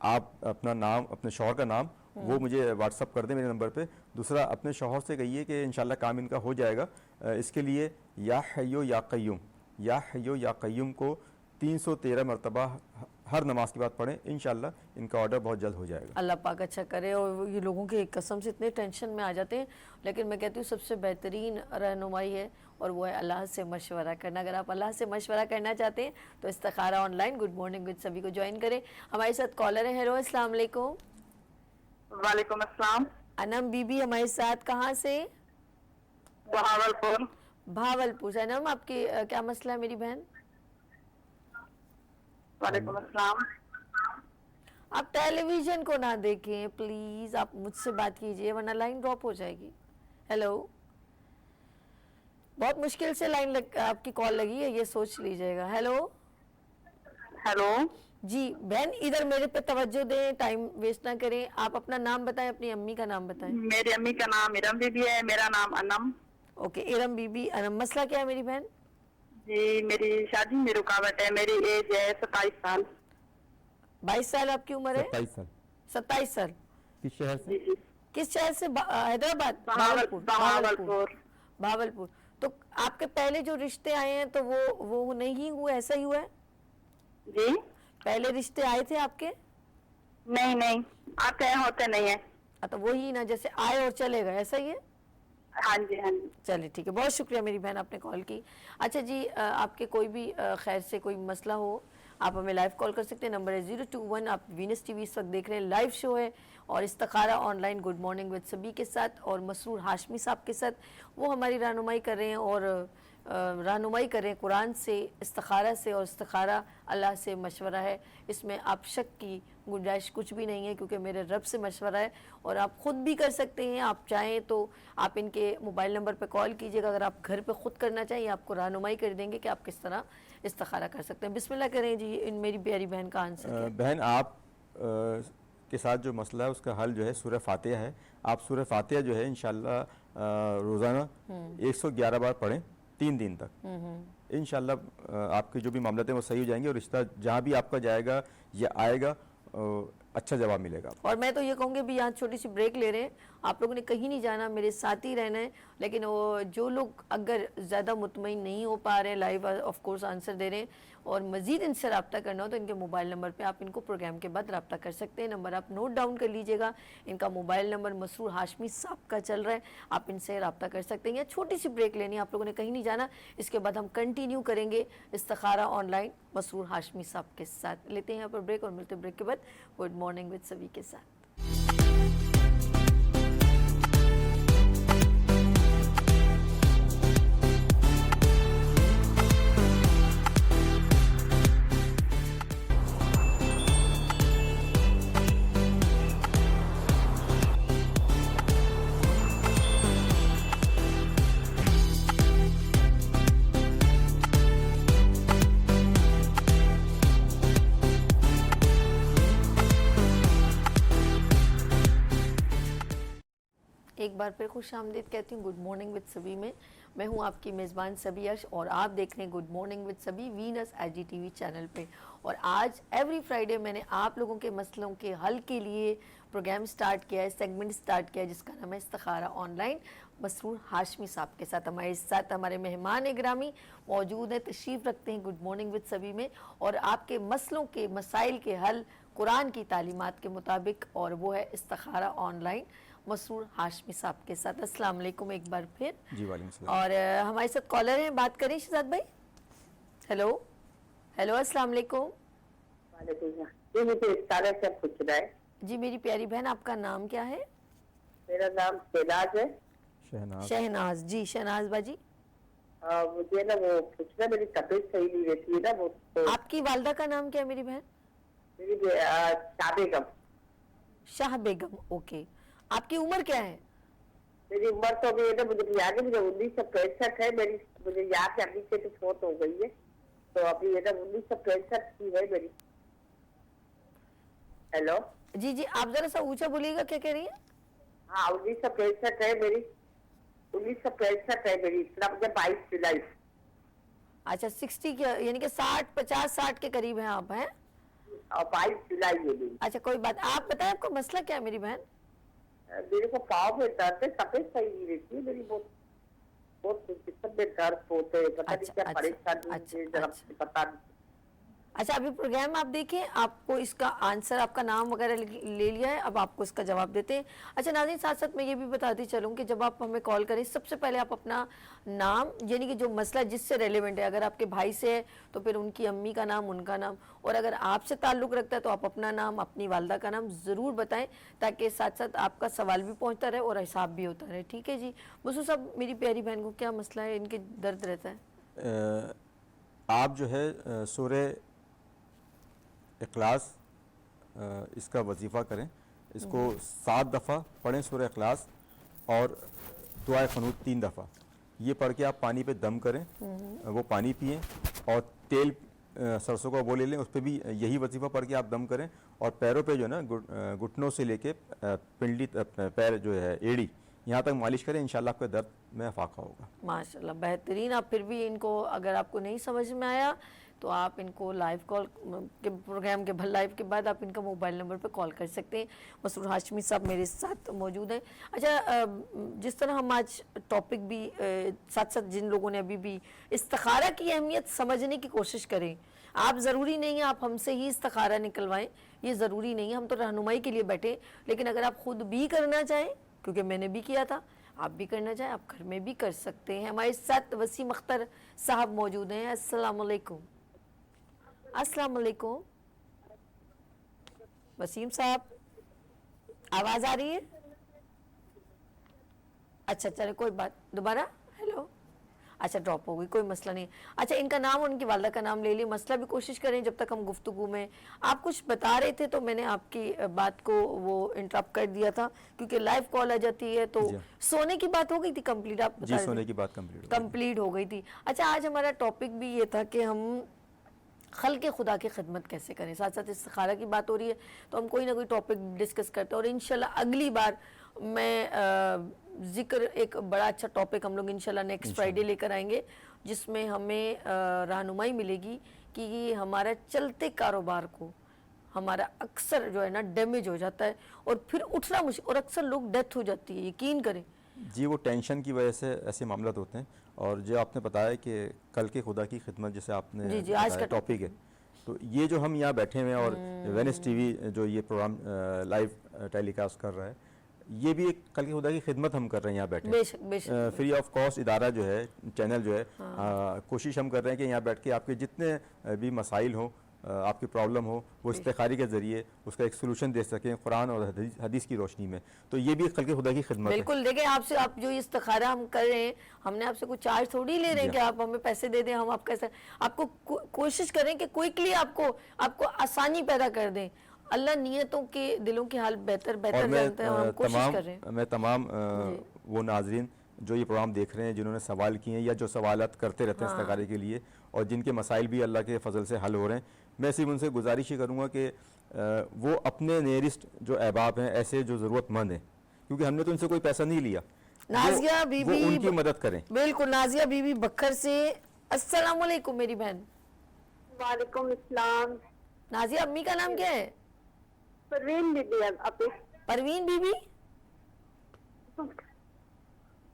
آپ اپنا نام، اپنے شوہر کا نام وہ مجھے واٹس اپ کر دیں میرے نمبر پہ۔ دوسرا اپنے شوہر سے کہیے کہ انشاءاللہ کام ان کا ہو جائے گا، اس کے لیے یا حیو یا قیوم، یا حیو یا قیوم کو 313 مرتبہ ہر نماز کے بعد پڑھیں، انشاءاللہ ان کا آرڈر بہت جلد ہو جائے گا۔ اللہ پاک اچھا کرے۔ اور یہ لوگوں کے قسم سے اتنے ٹینشن میں آ جاتے ہیں، لیکن میں کہتی ہوں سب سے بہترین رہنمائی ہے اور وہ ہے اللہ سے مشورہ کرنا۔ اگر آپ اللہ سے مشورہ کرنا چاہتے ہیں تو استخارہ online good morning with سبھی کو جوائن کریں۔ ہمارے ساتھ کالر ہیں، ہیلو السلام علیکم۔ وعلیکم السلام۔ انم بی بی ہمارے ساتھ، کہاں سے؟ بہاولپور۔ بھاولپور سے۔ انم آپ کی کیا مسئلہ ہے میری بہن؟ وعلیکم السلام۔ آپ ٹیلی ویژن کو نہ دیکھیں پلیز، آپ مجھ سے بات کیجئے ورنہ لائن ڈراپ ہو جائے گی۔ ہیلو، بہت مشکل سے لائن آپ کی کال لگی ہے، یہ سوچ لیجئے گا۔ ہیلو ہیلو جی بہن، ادھر میرے پہ توجہ دیں، ٹائم ویسٹ نہ کریں۔ آپ اپنا نام بتائیں، اپنی امی کا نام بتائیں۔ میری امی کا نام ارم بی بی ہے، میرا نام انم۔ اوکے ارم بی بی، انم مسئلہ کیا ہے میری بہن؟ جی میری شادی میں رکاوٹ ہے، میری ایج ہے 27 سال۔ 22 سال آپ کی عمر ہے؟ 27 سال۔ 27 سال۔ کس شہر سے؟ جی کس شہر سے؟ حیدرآباد؟ بہاولپور۔ بھاولپور۔ تو آپ کے پہلے جو رشتے آئے ہیں تو وہ نہیں ہوئے، ایسا ہی ہوا ہے؟ جی پہلے رشتے آئے تھے آپ کے؟ نہیں نہیں، آتے ہیں ہوتے نہیں ہیں۔ تو وہی نا، جیسے آئے اور چلے گئے، ایسا ہی ہے؟ ہاں جی ہاں جی۔ چلے ٹھیک ہے، بہت شکریہ میری بہن آپ نے کال کی۔ اچھا جی، آپ کے کوئی بھی خیر سے کوئی مسئلہ ہو آپ ہمیں لائیو کال کر سکتے ہیں، نمبر ہے 021۔ آپ وینس ٹی وی اس وقت دیکھ رہے ہیں، لائیو شو ہے اور استخارہ online good morning with سبھی کے ساتھ، اور مسرور ہاشمی صاحب کے ساتھ، وہ ہماری رہنمائی کر رہے ہیں۔ اور رہنمائی کریں قرآن سے، استخارہ سے، اور استخارہ اللہ سے مشورہ ہے، اس میں آپ شک کی گنجائش کچھ بھی نہیں ہے، کیونکہ میرے رب سے مشورہ ہے، اور آپ خود بھی کر سکتے ہیں۔ آپ چاہیں تو آپ ان کے موبائل نمبر پہ کال کیجئے گا، اگر آپ گھر پہ خود کرنا چاہیں آپ کو رہنمائی کر دیں گے کہ آپ کس طرح استخارہ کر سکتے ہیں۔ بسم اللہ کریں جی، ان میری پیاری بہن کا آنسر کیا ہے؟ بہن آپ کے ساتھ جو مسئلہ ہے اس کا حل جو ہے سورہ فاتحہ ہے۔ آپ سورہ فاتحہ جو ہے انشاءاللہ روزانہ 111 بار پڑھیں 3 دن تک، انشاءاللہ آپ کے جو بھی معاملات ہیں وہ صحیح ہو جائیں گے، اور رشتہ جہاں بھی آپ کا جائے گا یا آئے گا اچھا جواب ملے گا۔ اور میں تو یہ کہوں گی بھی یہاں چھوٹی سی بریک لے رہے ہیں، آپ لوگوں نے کہیں نہیں جانا، میرے ساتھ ہی رہنا ہے، لیکن وہ جو لوگ اگر زیادہ مطمئن نہیں ہو پا رہے ہیں، لائیو آف کورس آنسر دے رہے ہیں، اور مزید ان سے رابطہ کرنا ہو تو ان کے موبائل نمبر پہ آپ ان کو پروگرام کے بعد رابطہ کر سکتے ہیں۔ نمبر آپ نوٹ ڈاؤن کر لیجئے گا، ان کا موبائل نمبر مسرور ہاشمی صاحب کا چل رہا ہے، آپ ان سے رابطہ کر سکتے ہیں۔ یا چھوٹی سی بریک لینی ہے، آپ لوگوں نے کہیں نہیں جانا، اس کے بعد ہم کنٹینیو کریں گے استخارہ آن لائن مسرور ہاشمی صاحب کے ساتھ۔ لیتے ہیں یہاں پر بریک، اور ملتے بریک کے بعد گڈ مارننگ وتھ سبھی کے ساتھ۔ ایک بار پھر خوش آمدید کہتی ہوں گڈ مارننگ وتھ سبھی میں۔ میں ہوں آپ کی میزبان سبی عرش، اور آپ دیکھ رہے ہیں good morning with Sabi Venus H T V channel پہ۔ اور آج ایوری فرائیڈے میں نے آپ لوگوں کے مسئلوں کے حل کے لیے پروگرام سٹارٹ کیا ہے، سیگمنٹ سٹارٹ کیا ہے، جس کا نام ہے استخارہ آن لائن مسرور ہاشمی صاحب کے ساتھ۔ ہمارے ساتھ ہمارے مہمان گرامی موجود ہیں، تشریف رکھتے ہیں گڈ مارننگ وتھ سبی میں، اور آپ کے مسئلوں کے مسائل کے حل قرآن کی تعلیمات کے مطابق، اور وہ ہے استخارہ آن لائن مسرور ہاشمی صاحب کے ساتھ۔ السلام علیکم ایک بار پھر۔ جی وعلیکم السلام۔ اور ہمارے ساتھ کالر ہیں، بات کریں شہزاد بھائی۔ ہیلو ہیلو، السلام علیکم۔ وعلیکم السلام جی، مجھے استخارہ سے پوچھنا ہے۔ جی میری پیاری بہن، آپ کا نام کیا ہے؟ میرا نام شہناز ہے۔ شہناز جی، شہناز باجی مجھے نا وہ پوچھنا، میری طبیعت صحیح نہیں رہتی ہے نا، وہ آپ کی والدہ کا نام کیا ہے میری بہن؟ میری شاہ بیگم۔ شاہ بیگم، اوکے۔ آپ کی عمر کیا ہے؟ میری عمر تو ابھی ہے نا، مجھے یاد ہے، مجھے 1965 ہے میری، مجھے یاد ہے، ابھی سے تو فوت ہو گئی ہے، تو ابھی ہے نا 1965 کی ہے میری۔ ہیلو جی جی، آپ ذرا سا اونچا بولیے گا، کیا کہہ رہی ہیں؟ ہاں 1965 ہے میری، 1965 ہے میری، اتنا مجھے 22 جولائی۔ اچھا 60 کے، یعنی کہ 60 50 60 کے قریب ہیں آپ، ہیں؟ اور 22 جولائی ہے میری۔ اچھا کوئی بات، آپ بتائیں آپ کو مسئلہ کیا ہے میری بہن؟ میرے کو پاؤں میں درد ہے، طبیعت صحیح نہیں رہتی ہے میری، بہت جسم میں درد ہوتے ہیں، پتہ نہیں کیا پریشانی ہے، ذرا پتہ نہیں۔ اچھا ابھی پروگرام آپ دیکھیں، آپ کو اس کا آنسر، آپ کا نام وغیرہ لے لیا ہے، اب آپ کو اس کا جواب دیتے ہیں۔ اچھا ناظرین، ساتھ ساتھ میں یہ بھی بتاتی چلوں کہ جب آپ ہمیں کال کریں، سب سے پہلے آپ اپنا نام، یعنی کہ جو مسئلہ جس سے ریلیونٹ ہے، اگر آپ کے بھائی سے ہے تو پھر ان کی امی کا نام، ان کا نام، اور اگر آپ سے تعلق رکھتا ہے تو آپ اپنا نام، اپنی والدہ کا نام ضرور بتائیں، تاکہ ساتھ ساتھ آپ کا سوال بھی پہنچتا رہے اور حساب بھی ہوتا رہے۔ ٹھیک ہے جی؟ مسرور صاحب، میری پیاری بہن کو کیا مسئلہ ہے، ان کے درد رہتا ہے؟ آپ جو ہے سورہ اخلاص اس کا وظیفہ کریں، اس کو 7 دفعہ پڑھیں سورہ اخلاص، اور دعائے قنوت 3 دفعہ، یہ پڑھ کے آپ پانی پہ دم کریں، وہ پانی پئیں، اور تیل سرسوں کا وہ لے لیں، اس پہ بھی یہی وظیفہ پڑھ کے آپ دم کریں، اور پیروں پہ جو ہے نا گھٹنوں سے لے کے پنڈلی پیر جو ہے ایڑی یہاں تک مالش کریں، انشاءاللہ آپ کا درد میں افاقہ ہوگا۔ ماشاءاللہ بہترین۔ آپ پھر بھی ان کو، اگر آپ کو نہیں سمجھ میں آیا تو آپ ان کو لائیو کال کے پروگرام کے لائیو کے بعد آپ ان کا موبائل نمبر پہ کال کر سکتے ہیں۔ مسرور ہاشمی صاحب میرے ساتھ موجود ہیں۔ اچھا جس طرح ہم آج ٹاپک بھی ساتھ ساتھ جن لوگوں نے ابھی بھی استخارہ کی اہمیت سمجھنے کی کوشش کریں، آپ ضروری نہیں ہے آپ ہم سے ہی استخارہ نکلوائیں، یہ ضروری نہیں ہے، ہم تو رہنمائی کے لیے بیٹھے، لیکن اگر آپ خود بھی کرنا چاہیں، کیونکہ میں نے بھی کیا تھا، آپ بھی کرنا چاہیں، آپ گھر میں بھی کر سکتے ہیں۔ ہمارے ساتھ وسیم اختر صاحب موجود ہیں۔ السلام علیکم۔ السلام علیکم وسیم صاحب، آواز آ رہی ہے؟ اچھا چلے کوئی بات، دوبارہ ہیلو، अच्छा ड्रॉप हो गई, कोई मसला नहीं। अच्छा इनका नाम और उनकी वालदा का नाम ले लिया, मसला भी कोशिश करें जब तक हम गुफ्तगू में। आप कुछ बता रहे थे तो मैंने आपकी बात को वो इंटरप्ट कर दिया था क्योंकि लाइव कॉल आ जाती है। तो सोने की बात हो गई थी कंप्लीट, आप बता जी रहे थे? सोने की बात कंप्लीट हो गई थी। अच्छा आज हमारा टॉपिक भी ये था कि हम खल्क़े खुदा की खिदमत कैसे करें, साथ साथ इस्तिखारा की बात हो रही है तो हम कोई ना कोई टॉपिक डिस्कस करते हैं। और इंशाल्लाह अगली बार मैं जिक्र एक बड़ा अच्छा टॉपिक हम लोग इंशाल्लाह नेक्स्ट फ्राइडे लेकर आएंगे जिसमें हमें रहनुमाई मिलेगी कि हमारा चलते कारोबार को हमारा अक्सर जो है ना डैमेज हो जाता है और फिर उठना मुश्किल, और अक्सर लोग डेथ हो जाती है, यकीन करें जी। वो टेंशन की वजह से ऐसे मामला होते हैं। और जो आपने बताया कि कल के खुदा की खिदमत जैसे आपने जी आज का टॉपिक है, तो ये जो हम यहाँ बैठे हुए हैं और वेनिस टीवी जो ये प्रोग्राम लाइव टेलीकास्ट कर रहा है, ये भी एक कल की खुदा की खिदमत हम कर रहे हैं यहाँ बैठे। बेशक बेशक फ्री ऑफ कॉस्ट इदारा जो है, चैनल जो है, कोशिश हम कर रहे हैं कि यहाँ बैठ के आपके जितने भी मसाइल हों, आपकी प्रॉब्लम हो, वो इस्तिखारी के ज़रिए उसका एक सोल्यूशन दे सकें कुरान और हदीस की रोशनी में। तो ये भी खल्क़े खुदा की खिदमत है। बिल्कुल। देखें आपसे, आप जो इस्तिखारा हम कर रहे हैं, हमने आपसे कुछ चार्ज थोड़ी ले रहे हैं कि आप हमें पैसे दे दें, हम आपका आपको कोशिश करें कि क्विकली आपको आसानी पैदा कर दें। अल्लाह नियतों के दिलों के हाल बेहतर जानते हैं और हम कोशिश कर रहे हैं। मैं तमाम वो नाजरीन जो ये प्रोग्राम देख रहे हैं जिन्होंने सवाल किए हैं या जो सवालत करते रहते हैं इस्तिखारे के लिए और जिनके मसाइल भी अल्लाह के फजल से हल हो रहे हैं, मैं सिर्फ उनसे गुजारिश ही करूँगा कि वो अपने नियरेस्ट जो अहबाब हैं, ऐसे जो ज़रूरतमंद हैं, क्योंकि हमने तो उनसे कोई पैसा नहीं लिया, नाजिया बीबी वो उनकी मदद करें। बिल्कुल। नाजिया बीबी बखर से, अस्सलाम वालेकुम मेरी बहन। वालेकुम अस्सलाम। नाजिया अम्मी का नाम क्या है? परवीन बीबी। परवीन बीबी।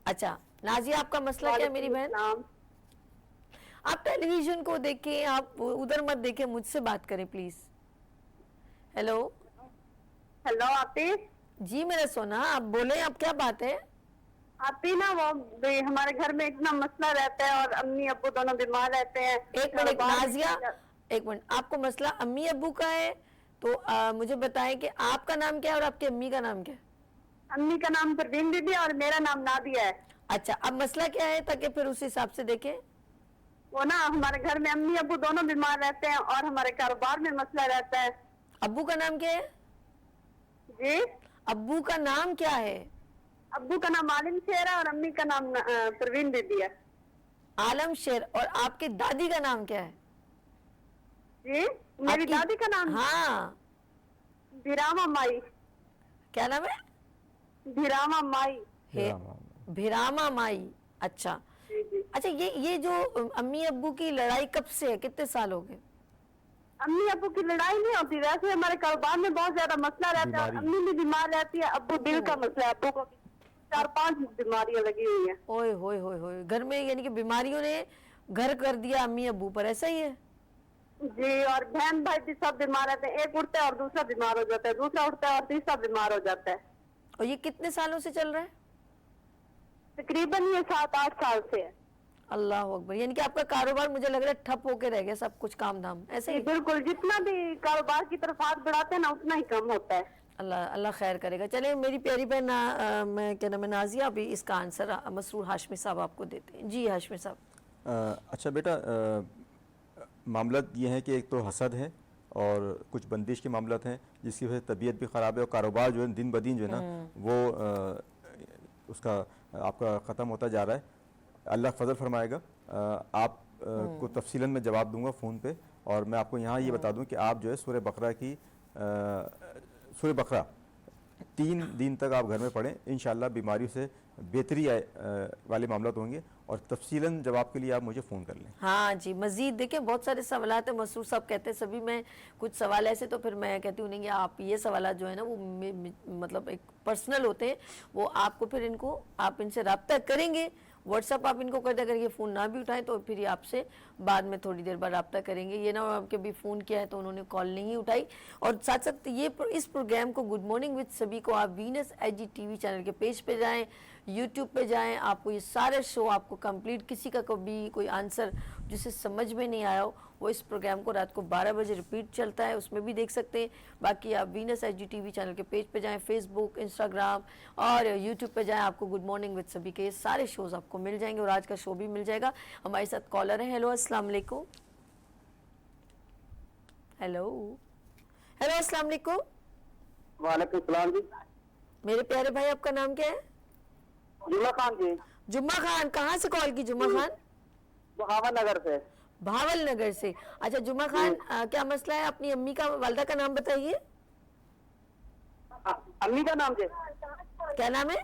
अच्छा नाजिया आपका मसला क्या है मेरी बहन? आप टेलीविजन को देखें, आप उधर मत देखें, मुझसे बात करें प्लीज। हेलो हेलो आपी जी मेरा सोना, आप बोले, आप क्या बात है? आपी ना वो हमारे घर में इतना मसला रहता है और अम्मी अब्बू दोनों बीमार रहते हैं। एक मिनट नाजिया, एक मिनट। आपको मसला अम्मी अब्बू का है तो मुझे बताएं कि आपका नाम क्या है और आपकी अम्मी का नाम क्या है? अम्मी का नाम परवीन बीबी और मेरा नाम नादिया है। अच्छा अब मसला क्या है ताकि फिर उस हिसाब से देखें। वो ना हमारे घर में अम्मी अब्बू दोनों बीमार रहते हैं और हमारे कारोबार में मसला रहता है। अब्बू का नाम क्या है? जी अब्बू का नाम क्या है? अब्बू का नाम आलिम शेर है और अम्मी का नाम परवीन बीबी है। आलम शेर। और आपकी दादी का नाम क्या है? जी मेरी दादी का नाम हाँ भिरामा माई। क्या नाम है? भिरामा माई। भिरामा माई। अच्छा जी जी। अच्छा ये जो अम्मी अब्बू की लड़ाई कब से है, कितने साल हो गए? अम्मी अब्बू की लड़ाई नहीं होती, वैसे हमारे कारोबार में बहुत ज्यादा मसला रहता है। अम्मी भी बीमार रहती है, अब्बू दिल का मसला है, अब्बू को 4-5 बीमारियां लगी हुई है। ओए होए होए होए, घर में यानी कि बीमारियों ने घर कर दिया अम्मी अब्बू पर, ऐसा ही है? जी। और बहन भाई भी सब बीमार रहते हैं, एक उठता है और दूसरा बीमार हो जाता है, दूसरा उठता है और तीसरा बीमार हो जाता है। और ये कितने सालों से चल रहा है? तकरीबन ये 7-8 साल से है। अल्लाह अकबर। यानी कि आपका कारोबार मुझे लग रहा है ठप होके रह गया, सब कुछ काम धाम ऐसे ही? बिल्कुल, जितना भी कारोबार की तरफ हाथ बढ़ाते हैं ना उतना ही कम होता है। अल्लाह अल्लाह खैर करेगा। चलिए मेरी प्यारी बहन मैं क्या नाम है नाजिया, अभी इसका आंसर मसरूर हाशमी साहब आपको देते हैं। जी हाशमी साहब। अच्छा बेटा, मामला ये है कि एक तो हसद है और कुछ बंदिश के मामलात हैं जिसकी वजह से तबीयत भी ख़राब है और कारोबार जो है दिन ब दिन जो है ना वो उसका आपका ख़त्म होता जा रहा है। अल्लाह फजल फरमाएगा। आप को तफसीलन में जवाब दूंगा फ़ोन पे। और मैं आपको यहाँ ये बता दूं कि आप जो है सूरह बकरा की सूरह बकरा 3 दिन तक आप घर में पढ़ें, इंशाअल्लाह बीमारियों से बेहतरी वाले मामला होंगे। और तफसीलन जवाब के लिए आप मुझे फ़ोन कर लें। हाँ जी, मज़ीद देखें बहुत सारे सवालात हैं, मसरूर साहब कहते हैं सभी में कुछ सवाल ऐसे, तो फिर मैं कहती हूँ नहीं आप ये सवाल जो है ना वो मतलब एक पर्सनल होते हैं, वो आपको फिर इनको आप इनसे रब्ता करेंगे, व्हाट्सअप आप इनको कर दे, अगर ये फ़ोन ना भी उठाएं तो फिर ये आपसे बाद में थोड़ी देर बाद रब्ता करेंगे। ये ना आपके भी फ़ोन किया है तो उन्होंने कॉल नहीं उठाई। और साथ साथ ये इस प्रोग्राम को गुड मॉर्निंग विद सभी को आप वीनस एजी टीवी चैनल के पेज पे जाएं, यूट्यूब पे जाएं, आपको ये सारे शो आपको कंप्लीट, किसी का कभी कोई आंसर जिसे समझ में नहीं आया हो वो इस प्रोग्राम को रात को 12 बजे रिपीट चलता है, उसमें भी देख सकते हैं। बाकी आप वीनस IGTV चैनल के पेज पे जाएं, फेसबुक, इंस्टाग्राम और यूट्यूब पे जाएं, आपको गुड मॉर्निंग विद सभी के सारे शोज आपको मिल जाएंगे और आज का शो भी मिल जाएगा। हमारे साथ कॉलर है। हेलो अस्सलाम वालेकुम। हेलो हेलो अस्सलाम वालेकुम। वालेकुम सलाम जी। मेरे प्यारे भाई, आपका नाम क्या है? जुम्मा खान जी, जुम्मा खान। कहाँ से कॉल की जुम्मा खान? बहावा नगर से। भावल नगर से। अच्छा जुम्मा खान, क्या मसला है? अपनी अम्मी का, वालदा का नाम बताइए। अम्मी का नाम जी? क्या नाम है?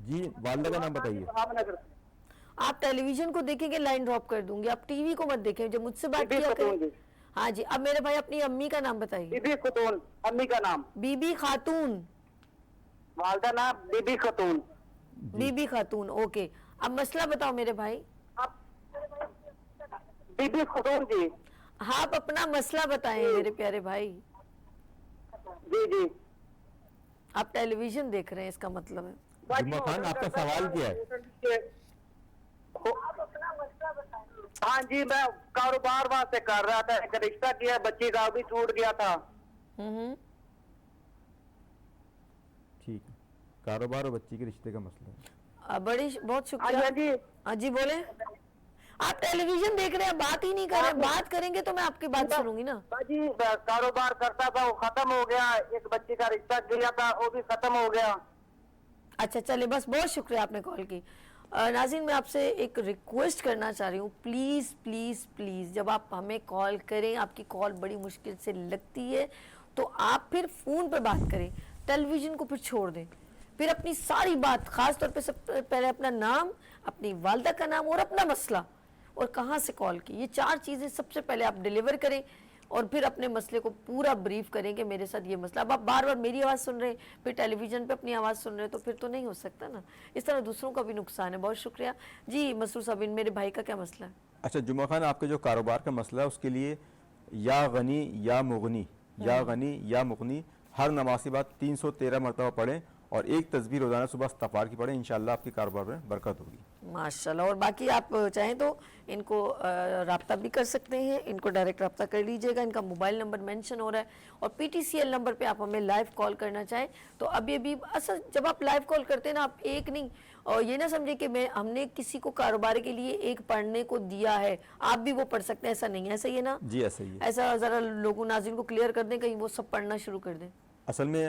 जी, वालदा का नाम बताइए। बहावा नगर से। आप टेलीविजन को देखेंगे, लाइन ड्रॉप कर दूंगी। आप टीवी को मत देखें, जब मुझसे बात बीबी किया खतून करें। जी। हाँ जी, अब मेरे भाई अपनी अम्मी का नाम बताइए। बीबी खतून, अम्मी का नाम। बीबी खातून। वालदा नाम बीबी खतून। बीबी खातून, ओके। अब मसला बताओ मेरे भाई। बीबी खतून जी। हाँ, आप अपना मसला बताएं मेरे प्यारे भाई। जी जी। आप टेलीविजन देख रहे हैं, इसका मतलब है। जुम्मा खान, आपका सवाल क्या है? हाँ जी, मैं कारोबार वहाँ से कर रहा था, एक रिश्ता किया, बच्ची का भी टूट गया था। हम्म। ठीक है, कारोबार और बच्ची के रिश्ते का मसला है। बहुत हाँ शुक्रिया। जी। हाँ जी, बोले। आप टेलीविजन देख रहे हैं, बात ही नहीं कर रहे। बात करेंगे तो मैं आपकी बात सुनूंगी ना। जी, कारोबार करता था, वो खत्म हो गया। एक बच्ची का रिश्ता किया था, वो भी खत्म हो गया। अच्छा चले, बस बहुत शुक्रिया आपने कॉल की। नाज़रीन, मैं आपसे एक रिक्वेस्ट करना चाह रही हूँ, प्लीज़ प्लीज़ प्लीज़, जब आप हमें कॉल करें, आपकी कॉल बड़ी मुश्किल से लगती है, तो आप फिर फ़ोन पर बात करें, टेलीविज़न को फिर छोड़ दें। फिर अपनी सारी बात, ख़ास तौर पे सब पहले अपना नाम, अपनी वालदा का नाम और अपना मसला और कहाँ से कॉल की, ये 4 चीज़ें सबसे पहले आप डिलीवर करें और फिर अपने मसले को पूरा ब्रीफ करें कि मेरे साथ ये मसला। अब आप बार बार मेरी आवाज़ सुन रहे हैं, फिर टेलीविज़न पे अपनी आवाज़ सुन रहे हैं, तो फिर तो नहीं हो सकता ना। इस तरह दूसरों का भी नुकसान है। बहुत शुक्रिया जी। मसरूर साबिन, मेरे भाई का क्या मसला है? अच्छा जुम्मा खान, आपके जो कारोबार का मसला है उसके लिए या गनी या मुगनी, या गनी या मुगनी हर नमाज के बाद 313 मरतबा पढ़ें और एक तस्बीह रोज़ाना सुबह इस्तग़फ़ार की पढ़ें। इंशाअल्लाह आपके कारोबार में बरकत होगी माशाल्लाह। और बाकी आप चाहें तो इनको राब्ता भी कर सकते हैं, इनको डायरेक्ट राब्ता कर लीजिएगा। इनका मोबाइल नंबर मेंशन हो रहा है और PTCL नंबर पे आप हमें लाइव कॉल करना चाहें तो अभी असल जब आप लाइव कॉल करते हैं ना, आप एक नहीं, और ये ना समझे कि हमने किसी को कारोबार के लिए एक पढ़ने को दिया है, आप भी वो पढ़ सकते हैं, ऐसा नहीं है। ऐसा ही है ना जी? ऐसा ही है। ऐसा ज़रा लोगों नाज़रीन को क्लियर कर दें, कहीं वो सब पढ़ना शुरू कर दें। असल में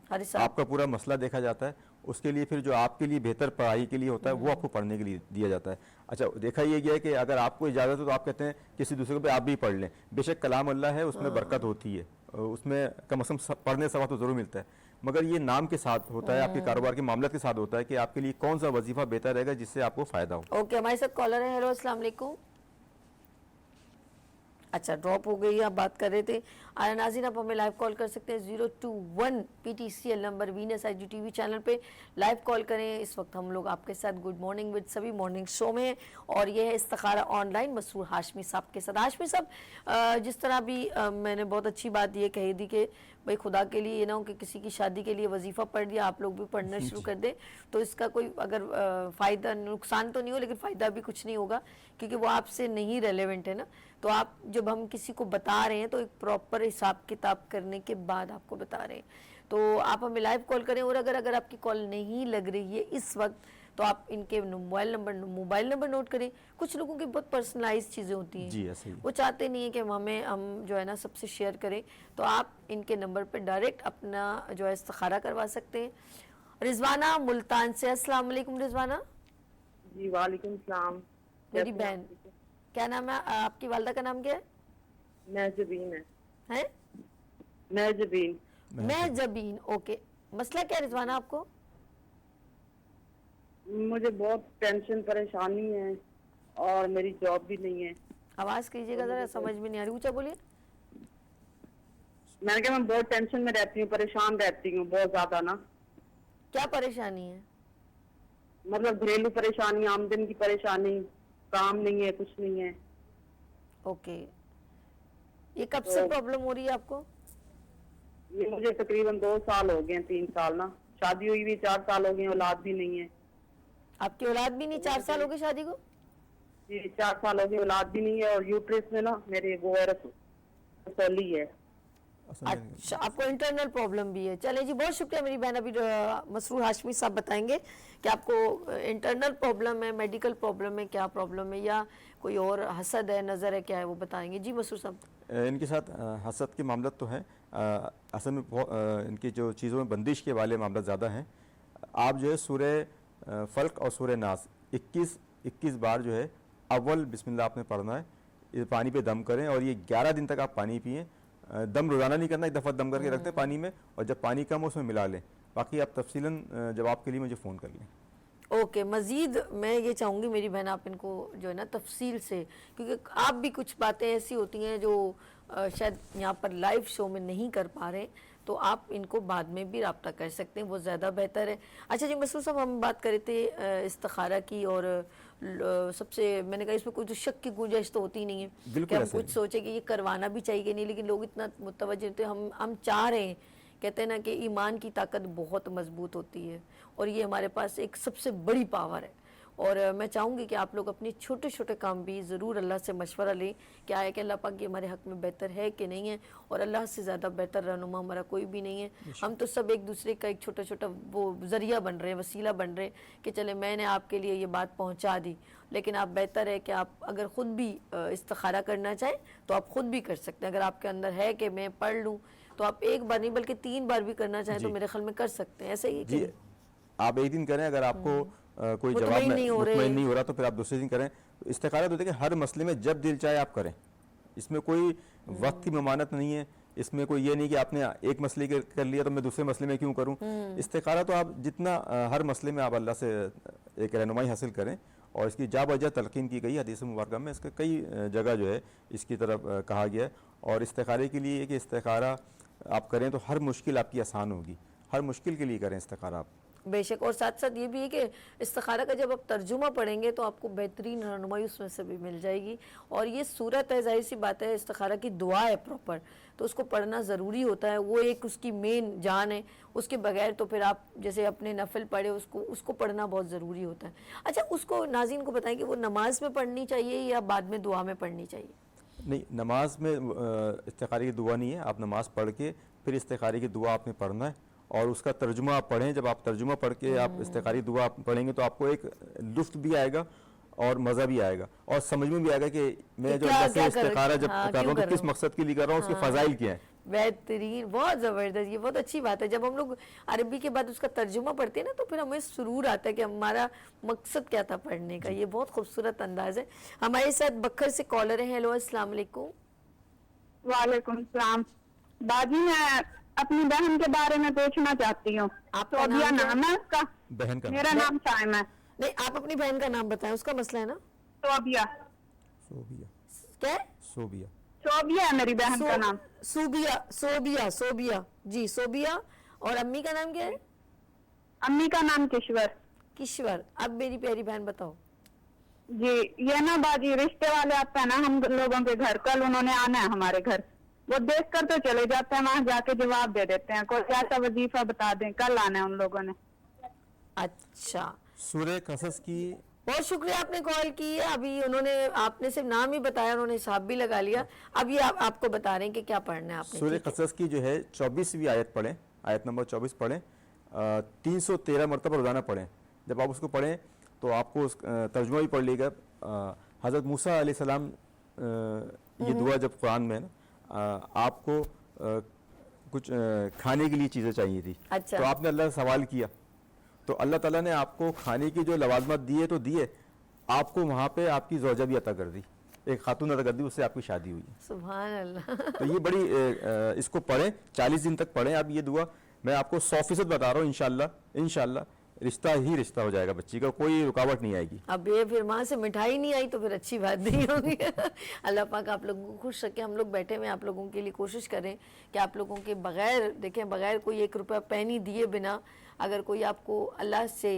अरे साहब, आपका पूरा मसला देखा जाता है, उसके लिए फिर जो आपके लिए बेहतर पढ़ाई के लिए होता है वो आपको पढ़ने के लिए दिया जाता है। अच्छा, देखा ये गया है कि अगर आपको इजाज़त हो तो आप कहते हैं किसी दूसरे पे आप भी पढ़ लें। बेशक कलाम अल्लाह है, उसमें बरकत होती है, उसमें कम से कम पढ़ने से तो ज़रूर मिलता है, मगर ये नाम के साथ होता है, आपके कारोबार के मामले के साथ होता है कि आपके लिए कौन सा वजीफा बेहतर रहेगा जिससे आपको फ़ायदा हो। ओके, हमारे साथ कॉलर है। हेलो अस्सलाम वालेकुम। अच्छा, ड्रॉप हो गई, आप बात कर रहे थे। नाज़रीन, आप हमें लाइव कॉल कर सकते हैं 021 PTCL number Venus IGTV channel पे लाइव कॉल करें। इस वक्त हम लोग आपके साथ गुड मॉर्निंग विद सभी मॉर्निंग शो में हैं और ये है इस्तिखारा ऑनलाइन मसरूर हाशमी साहब के साथ। हाशमी साहब, जिस तरह भी मैंने बहुत अच्छी बात ये कही थी कि भाई खुदा के लिए ये ना हो कि किसी की शादी के लिए वजीफ़ा पढ़ दिया, आप लोग भी पढ़ना शुरू कर दें, तो इसका कोई अगर फ़ायदा, नुकसान तो नहीं हो, लेकिन फ़ायदा भी कुछ नहीं होगा क्योंकि वो आपसे नहीं रेलेवेंट है ना। तो आप जब हम किसी को बता रहे हैं तो एक प्रॉपर हिसाब किताब करने के बाद आपको बता रहे हैं, तो आप हमें लाइव कॉल करें। और अगर आपकी कॉल नहीं लग रही है इस वक्त, तो आप इनके मोबाइल नंबर नोट करें। कुछ लोगों की बहुत पर्सनलाइज चीज़ें होती हैं जी, ऐसे ही। वो चाहते नहीं है कि हम जो है ना सबसे शेयर करें, तो आप इनके नंबर पे डायरेक्ट अपना जो है इस्तिखारा करवा सकते हैं। रिजवाना मुल्तान से, अस्सलाम वालेकुम रिजवाना। जी वालेकुम सलाम। मेरी बहन, क्या नाम है आपकी वालदा का नाम क्या है? महजबीन हैं? महजबीन, ओके। मसला क्या है रिजवाना आपको? मुझे बहुत टेंशन परेशानी है और मेरी जॉब भी नहीं है। आवाज़ कीजिएगा ज़रा, समझ में नहीं आ रही, ऊंचा बोलिए। मैंने कहा मैं बहुत टेंशन में रहती हूँ, परेशान रहती हूँ बहुत ज्यादा ना। क्या परेशानी है? मतलब घरेलू परेशानी, आमदनी की परेशानी, काम नहीं है, कुछ नहीं है। ओके, ये कब से प्रॉब्लम हो रही है आपको? ये मुझे तकरीबन 2 साल हो गए, 3 साल ना। शादी हुई भी 4 साल हो गए, औलाद भी नहीं है। आपकी औलाद भी नहीं? 4 साल हो गए शादी को? जी 4 सालों की औलाद भी नहीं है और यूट्रस में ना मेरे वो वायरस फैली है। अच्छा, आपको इंटरनल प्रॉब्लम भी है। चलें जी, बहुत शुक्रिया मेरी बहन। अभी मसरूर हाशमी साहब बताएंगे कि आपको इंटरनल प्रॉब्लम है, मेडिकल प्रॉब्लम है, क्या प्रॉब्लम है, या कोई और हसद है, नज़र है, क्या है, वो बताएंगे। जी मसरूर साहब। इनके साथ हसद के मामला तो हैं, असल में इनकी जो चीज़ों में बंदिश के वाले मामला ज़्यादा हैं। आप जो है सूरह फल्क और सूरह नास 21 बार जो है अव्वल बिस्मिल्लाह आपने पढ़ना है, ये पानी पे दम करें और ये 11 दिन तक आप पानी पिएं। दम रोज़ाना नहीं करना, एक दफ़ा दम करके रखते हैं पानी में, और जब पानी कम हो उसमें मिला लें। बाकी आप तफसीलन जवाब के लिए मुझे फ़ोन कर लें। ओके, मज़ीद मैं ये चाहूँगी मेरी बहन आप इनको जो है ना तफसील से, क्योंकि आप भी कुछ बातें ऐसी होती हैं जो शायद यहाँ पर लाइव शो में नहीं कर पा रहे, तो आप इनको बाद में भी रब्ता कर सकते हैं, वो ज़्यादा बेहतर है। अच्छा जी मसरूर साहब, हम बात कर रहे थे इस्तिखारा की, और सबसे मैंने कहा इसमें कोई तो शक की गुंजाइश तो होती नहीं है कि हम कुछ सोचे कि ये करवाना भी चाहिए कि नहीं, लेकिन लोग इतना मुतवज्जह होते हैं। हम चाह रहे हैं, कहते हैं ना कि ईमान की ताकत बहुत मजबूत होती है, और ये हमारे पास एक सबसे बड़ी पावर है। और मैं चाहूँगी कि आप लोग अपने छोटे छोटे काम भी ज़रूर अल्लाह से मशवरा लें, क्या है कि अल्लाह पाक ये हमारे हक़ में बेहतर है कि नहीं है, और अल्लाह से ज़्यादा बेहतर रहनुमा हमारा कोई भी नहीं है। हम तो सब एक दूसरे का एक छोटा छोटा वो ज़रिया बन रहे हैं, वसीला बन रहे हैं कि चले मैंने आपके लिए ये बात पहुँचा दी, लेकिन आप बेहतर है कि आप अगर ख़ुद भी इस्तिखारा करना चाहें तो आप ख़ुद भी कर सकते हैं। अगर आपके अंदर है कि मैं पढ़ लूँ, तो आप एक बार नहीं बल्कि 3 बार भी करना चाहें तो मेरे ख्याल में कर सकते हैं। ऐसे ही जी, आप एक दिन करें, अगर आपको कोई जवाब मुतमईन नहीं हो रहा तो फिर आप दूसरे दिन करें। इस्तिखारा तो देखिए हर मसले में जब दिल चाहे आप करें, इसमें कोई वक्त की ममानत नहीं है, इसमें कोई ये नहीं कि आपने एक मसले कर लिया तो मैं दूसरे मसले में क्यों करूं। इस्तिखारा तो आप जितना हर मसले में आप अल्लाह से एक रहनुमाई हासिल करें, और इसकी जा बजा तलकीन की गई हदीस मुबारक में, इसका कई जगह जो है इसकी तरफ कहा गया है। और इस्तिखारे के लिए कि इस्तिखारा आप करें तो हर मुश्किल आपकी आसान होगी, हर मुश्किल के लिए करें इस्तिखारा आप। बेशक, और साथ साथ ये भी है कि इस्तिखारा का जब आप तर्जुमा पढ़ेंगे तो आपको बेहतरीन रहनुमाई उसमें से भी मिल जाएगी। और ये सूरत है, जाहिर सी बात है, इस्तिखारा की दुआ है प्रॉपर, तो उसको पढ़ना ज़रूरी होता है, वो एक उसकी मेन जान है। उसके बगैर तो फिर आप जैसे अपने नफल पढ़े उसको पढ़ना बहुत ज़रूरी होता है। अच्छा, उसको नाज़रीन को बताएं कि वो नमाज में पढ़नी चाहिए या बाद में दुआ में पढ़नी चाहिए? नहीं, नमाज में इस्तिखारे की दुआ नहीं है, आप नमाज पढ़ के फिर इस्तिखारे की दुआ आपने पढ़ना है, और उसका तर्जुमा आप पढ़ें। जब आप तर्जुमा पढ़ के आप इस्तिखारी दुआ पढ़ेंगे तो आपको एक लुत्फ़ भी आएगा और मज़ा भी आएगा, और समझ में भी आएगा कि मैं जो अल्लाह से इस्तिखारा जब कर रहा हूँ तो किस मकसद के लिए कर रहा हूँ, उसके फ़ज़ाइल क्या हैं। बेहतरीन, बहुत ज़बरदस्त, ये बहुत अच्छी बात है। जब हम लोग अरबी के बाद उसका तर्जुमा पढ़ते हैं ना, तो फिर हमें सुरूर आता है कि हमारा मकसद क्या था पढ़ने का। ये बहुत खूबसूरत अंदाज़ है। हमारे साथ बखर से कॉलर है। हेलो, अस्सलाम वालेकुम। वालेकुम सलाम। बाजी, मैं अपनी बहन के बारे में पूछना चाहती हूँ। आपका सोबिया नाम है उसका? बहन का मेरा नाम शाइम है। नहीं, आप अपनी बहन का नाम बताएं, उसका मसला है ना। सोबिया। क्या? सोबिया है मेरी बहन का नाम। सोबिया जी, सोबिया। और अम्मी का नाम क्या है? अम्मी का नाम किश्वर। अब मेरी प्यारी बहन बताओ जी। ये ना बाजी, रिश्ते वाले आते हैं ना हम लोगों के घर, कल उन्होंने आना है हमारे घर, वो देख कर तो चले जाते हैं, वहाँ जाके जवाब दे देते हैं, कोई ऐसा वजीफा बता दें, कल आना है उन लोगों ने। अच्छा, सूरह कसस की बहुत शुक्रिया आपने कॉल की है। अभी उन्होंने आपने सिर्फ नाम ही बताया, उन्होंने हिसाब भी लगा लिया। अब ये आपको बता रहे हैं कि क्या पढ़ना है आपने। सूरह कसस की जो है 24वीं आयत पढ़ें, आयत नंबर 24 पढ़ें, 313 मरतबा रोज़ाना पढ़ें। जब आप उसको पढ़ें तो आपको तर्जुमा भी पढ़ लीजिएगा। हज़रत मूसा अलैहिस्सलाम ये दुआ जब कुरान में है ना, आपको कुछ खाने के लिए चीज़ें चाहिए थी। अच्छा। तो आपने अल्लाह से सवाल किया, तो अल्लाह ताला ने आपको खाने की जो लवाजमत दिए तो दिए, आपको वहाँ पे आपकी ज़ौजा भी अता कर दी, एक खातून अता कर दी, उससे आपकी शादी हुई। सुभान अल्लाह। तो ये बड़ी इसको पढ़ें, 40 दिन तक पढ़ें आप ये दुआ। मैं आपको 100% बता रहा हूँ, इंशाल्लाह रिश्ता ही रिश्ता हो जाएगा, बच्ची का कोई रुकावट नहीं आएगी। अब ये फिर माँ से मिठाई नहीं आई तो फिर अच्छी बात नहीं होगी। अल्लाह पाक आप लोगों को खुश रखे। हम लोग बैठे हुए आप लोगों के लिए कोशिश करें कि आप लोगों के बगैर देखें, बगैर कोई 1 रुपया पैनी दिए बिना अगर कोई आपको अल्लाह से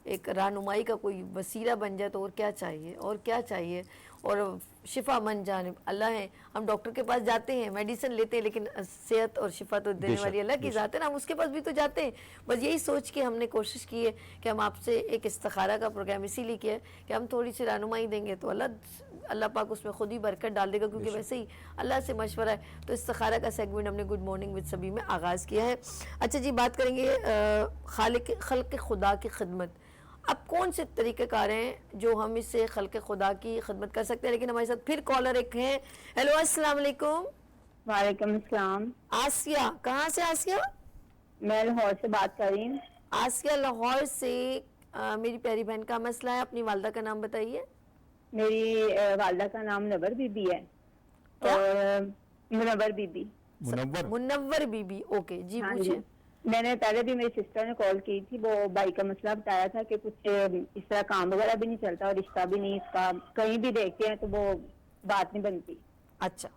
एक रहनुमाई का कोई वसीला बन जाए तो और क्या चाहिए, और क्या चाहिए। اور شفا من جانب اللہ ہے. ہم ڈاکٹر کے پاس جاتے ہیں, میڈیسن لیتے ہیں, لیکن صحت اور شفا تو دینے والی اللہ کی ذات ہے نا, ہم اس کے پاس بھی تو جاتے ہیں. بس یہی سوچ کے ہم نے کوشش کی ہے کہ ہم آپ سے ایک استخارہ کا پروگرام اسی لیے کیا ہے کہ ہم تھوڑی سی رہنمائی دیں گے تو اللہ پاک اس میں خود ہی برکت ڈال دے گا, کیونکہ ویسے ہی اللہ سے مشورہ ہے. تو استخارہ کا سیگمنٹ ہم نے گڈ مارننگ وتھ سبھی میں آغاز کیا ہے. اچھا جی, بات کریں گے خلق خدا کی خدمت. اب کون سے طریقہ کار ہیں جو ہم اس سے خلق خدا کی خدمت کر سکتے ہیں؟ لیکن ہمارے ساتھ پھر کالر ایک ہیں. ہیلو السلام علیکم. وعلیکم السلام. آسیہ, کہاں سے آسیہ؟ میں لاہور سے بات کر رہی ہوں. آسیہ لاہور سے. میری پیاری بہن کا مسئلہ ہے, اپنی والدہ کا نام بتائیے. میری والدہ کا نام منور بی بی ہے. اور منور بی بی. منور بی بی, اوکے جی پوچھیں. میں نے پہلے بھی میری سسٹر نے کال کی تھی, وہ بھائی کا مسئلہ بتایا تھا کہ کچھ اس طرح کام وغیرہ بھی نہیں چلتا اور رشتہ بھی نہیں اس کا, کہیں بھی دیکھتے ہیں تو وہ بات نہیں بنتی. اچھا,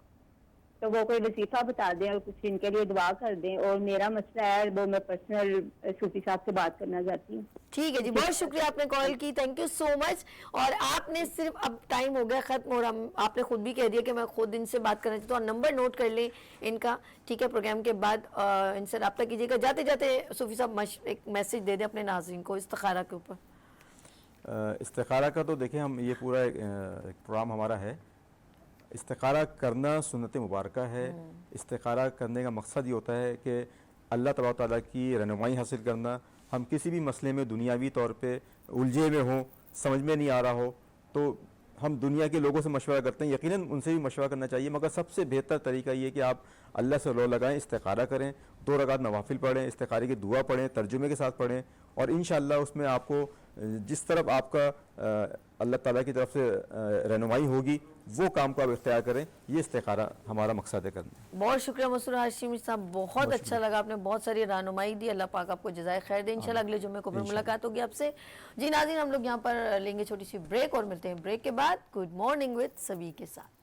تو وہ کوئی وظیفہ بتا دیں اور کچھ ان کے لیے دعا کر دیں. اور میرا مسئلہ ہے وہ میں پرسنل صوفی صاحب سے بات کرنا چاہتی ہوں. ٹھیک ہے جی, بہت شکریہ آپ نے کال کی, تھینک یو سو مچ. اور آپ نے صرف, اب ٹائم ہو گیا ختم, اور آپ نے خود بھی کہہ دیا کہ میں خود ان سے بات کرنا چاہتا ہوں. نمبر نوٹ کر لیں ان کا, ٹھیک ہے. پروگرام کے بعد ان سے رابطہ کیجیے گا. جاتے جاتے صوفی صاحب ایک میسج دے دیں اپنے ناظرین کو استخارہ کے اوپر. استخارہ کا تو دیکھیں, ہم یہ پورا ایک پروگرام ہمارا ہے. استخارہ کرنا سنت مبارکہ ہے. استخارہ کرنے کا مقصد یہ ہوتا ہے کہ اللہ تبارک و تعالیٰ کی رہنمائی حاصل کرنا. ہم کسی بھی مسئلے میں دنیاوی طور پہ الجھے ہوئے ہوں, سمجھ میں نہیں آ رہا ہو, تو ہم دنیا کے لوگوں سے مشورہ کرتے ہیں. یقیناً ان سے بھی مشورہ کرنا چاہیے, مگر سب سے بہتر طریقہ یہ کہ آپ اللہ سے رو لگائیں, استخارہ کریں, 2 رکعت نوافل پڑھیں, استخارے کی دعا پڑھیں, ترجمے کے ساتھ پڑھیں, اور انشاءاللہ اس میں آپ کو جس طرف آپ کا اللہ تعالیٰ کی طرف سے رہنمائی ہوگی وہ کام کو آپ اختیار کریں. یہ استخارہ ہمارا مقصد ہے کرنا. بہت شکریہ مسرور ہاشمی صاحب, بہت اچھا لگا, آپ نے بہت ساری رہنمائی دی. اللہ پاک آپ کو جزائے خیر دے. انشاءاللہ اگلے جمعے کو پھر ملاقات ہوگی آپ سے. جی ناظرین, ہم لوگ یہاں پر لیں گے چھوٹی سی بریک اور ملتے ہیں بریک کے بعد گڈ مارننگ وتھ سبھی کے ساتھ.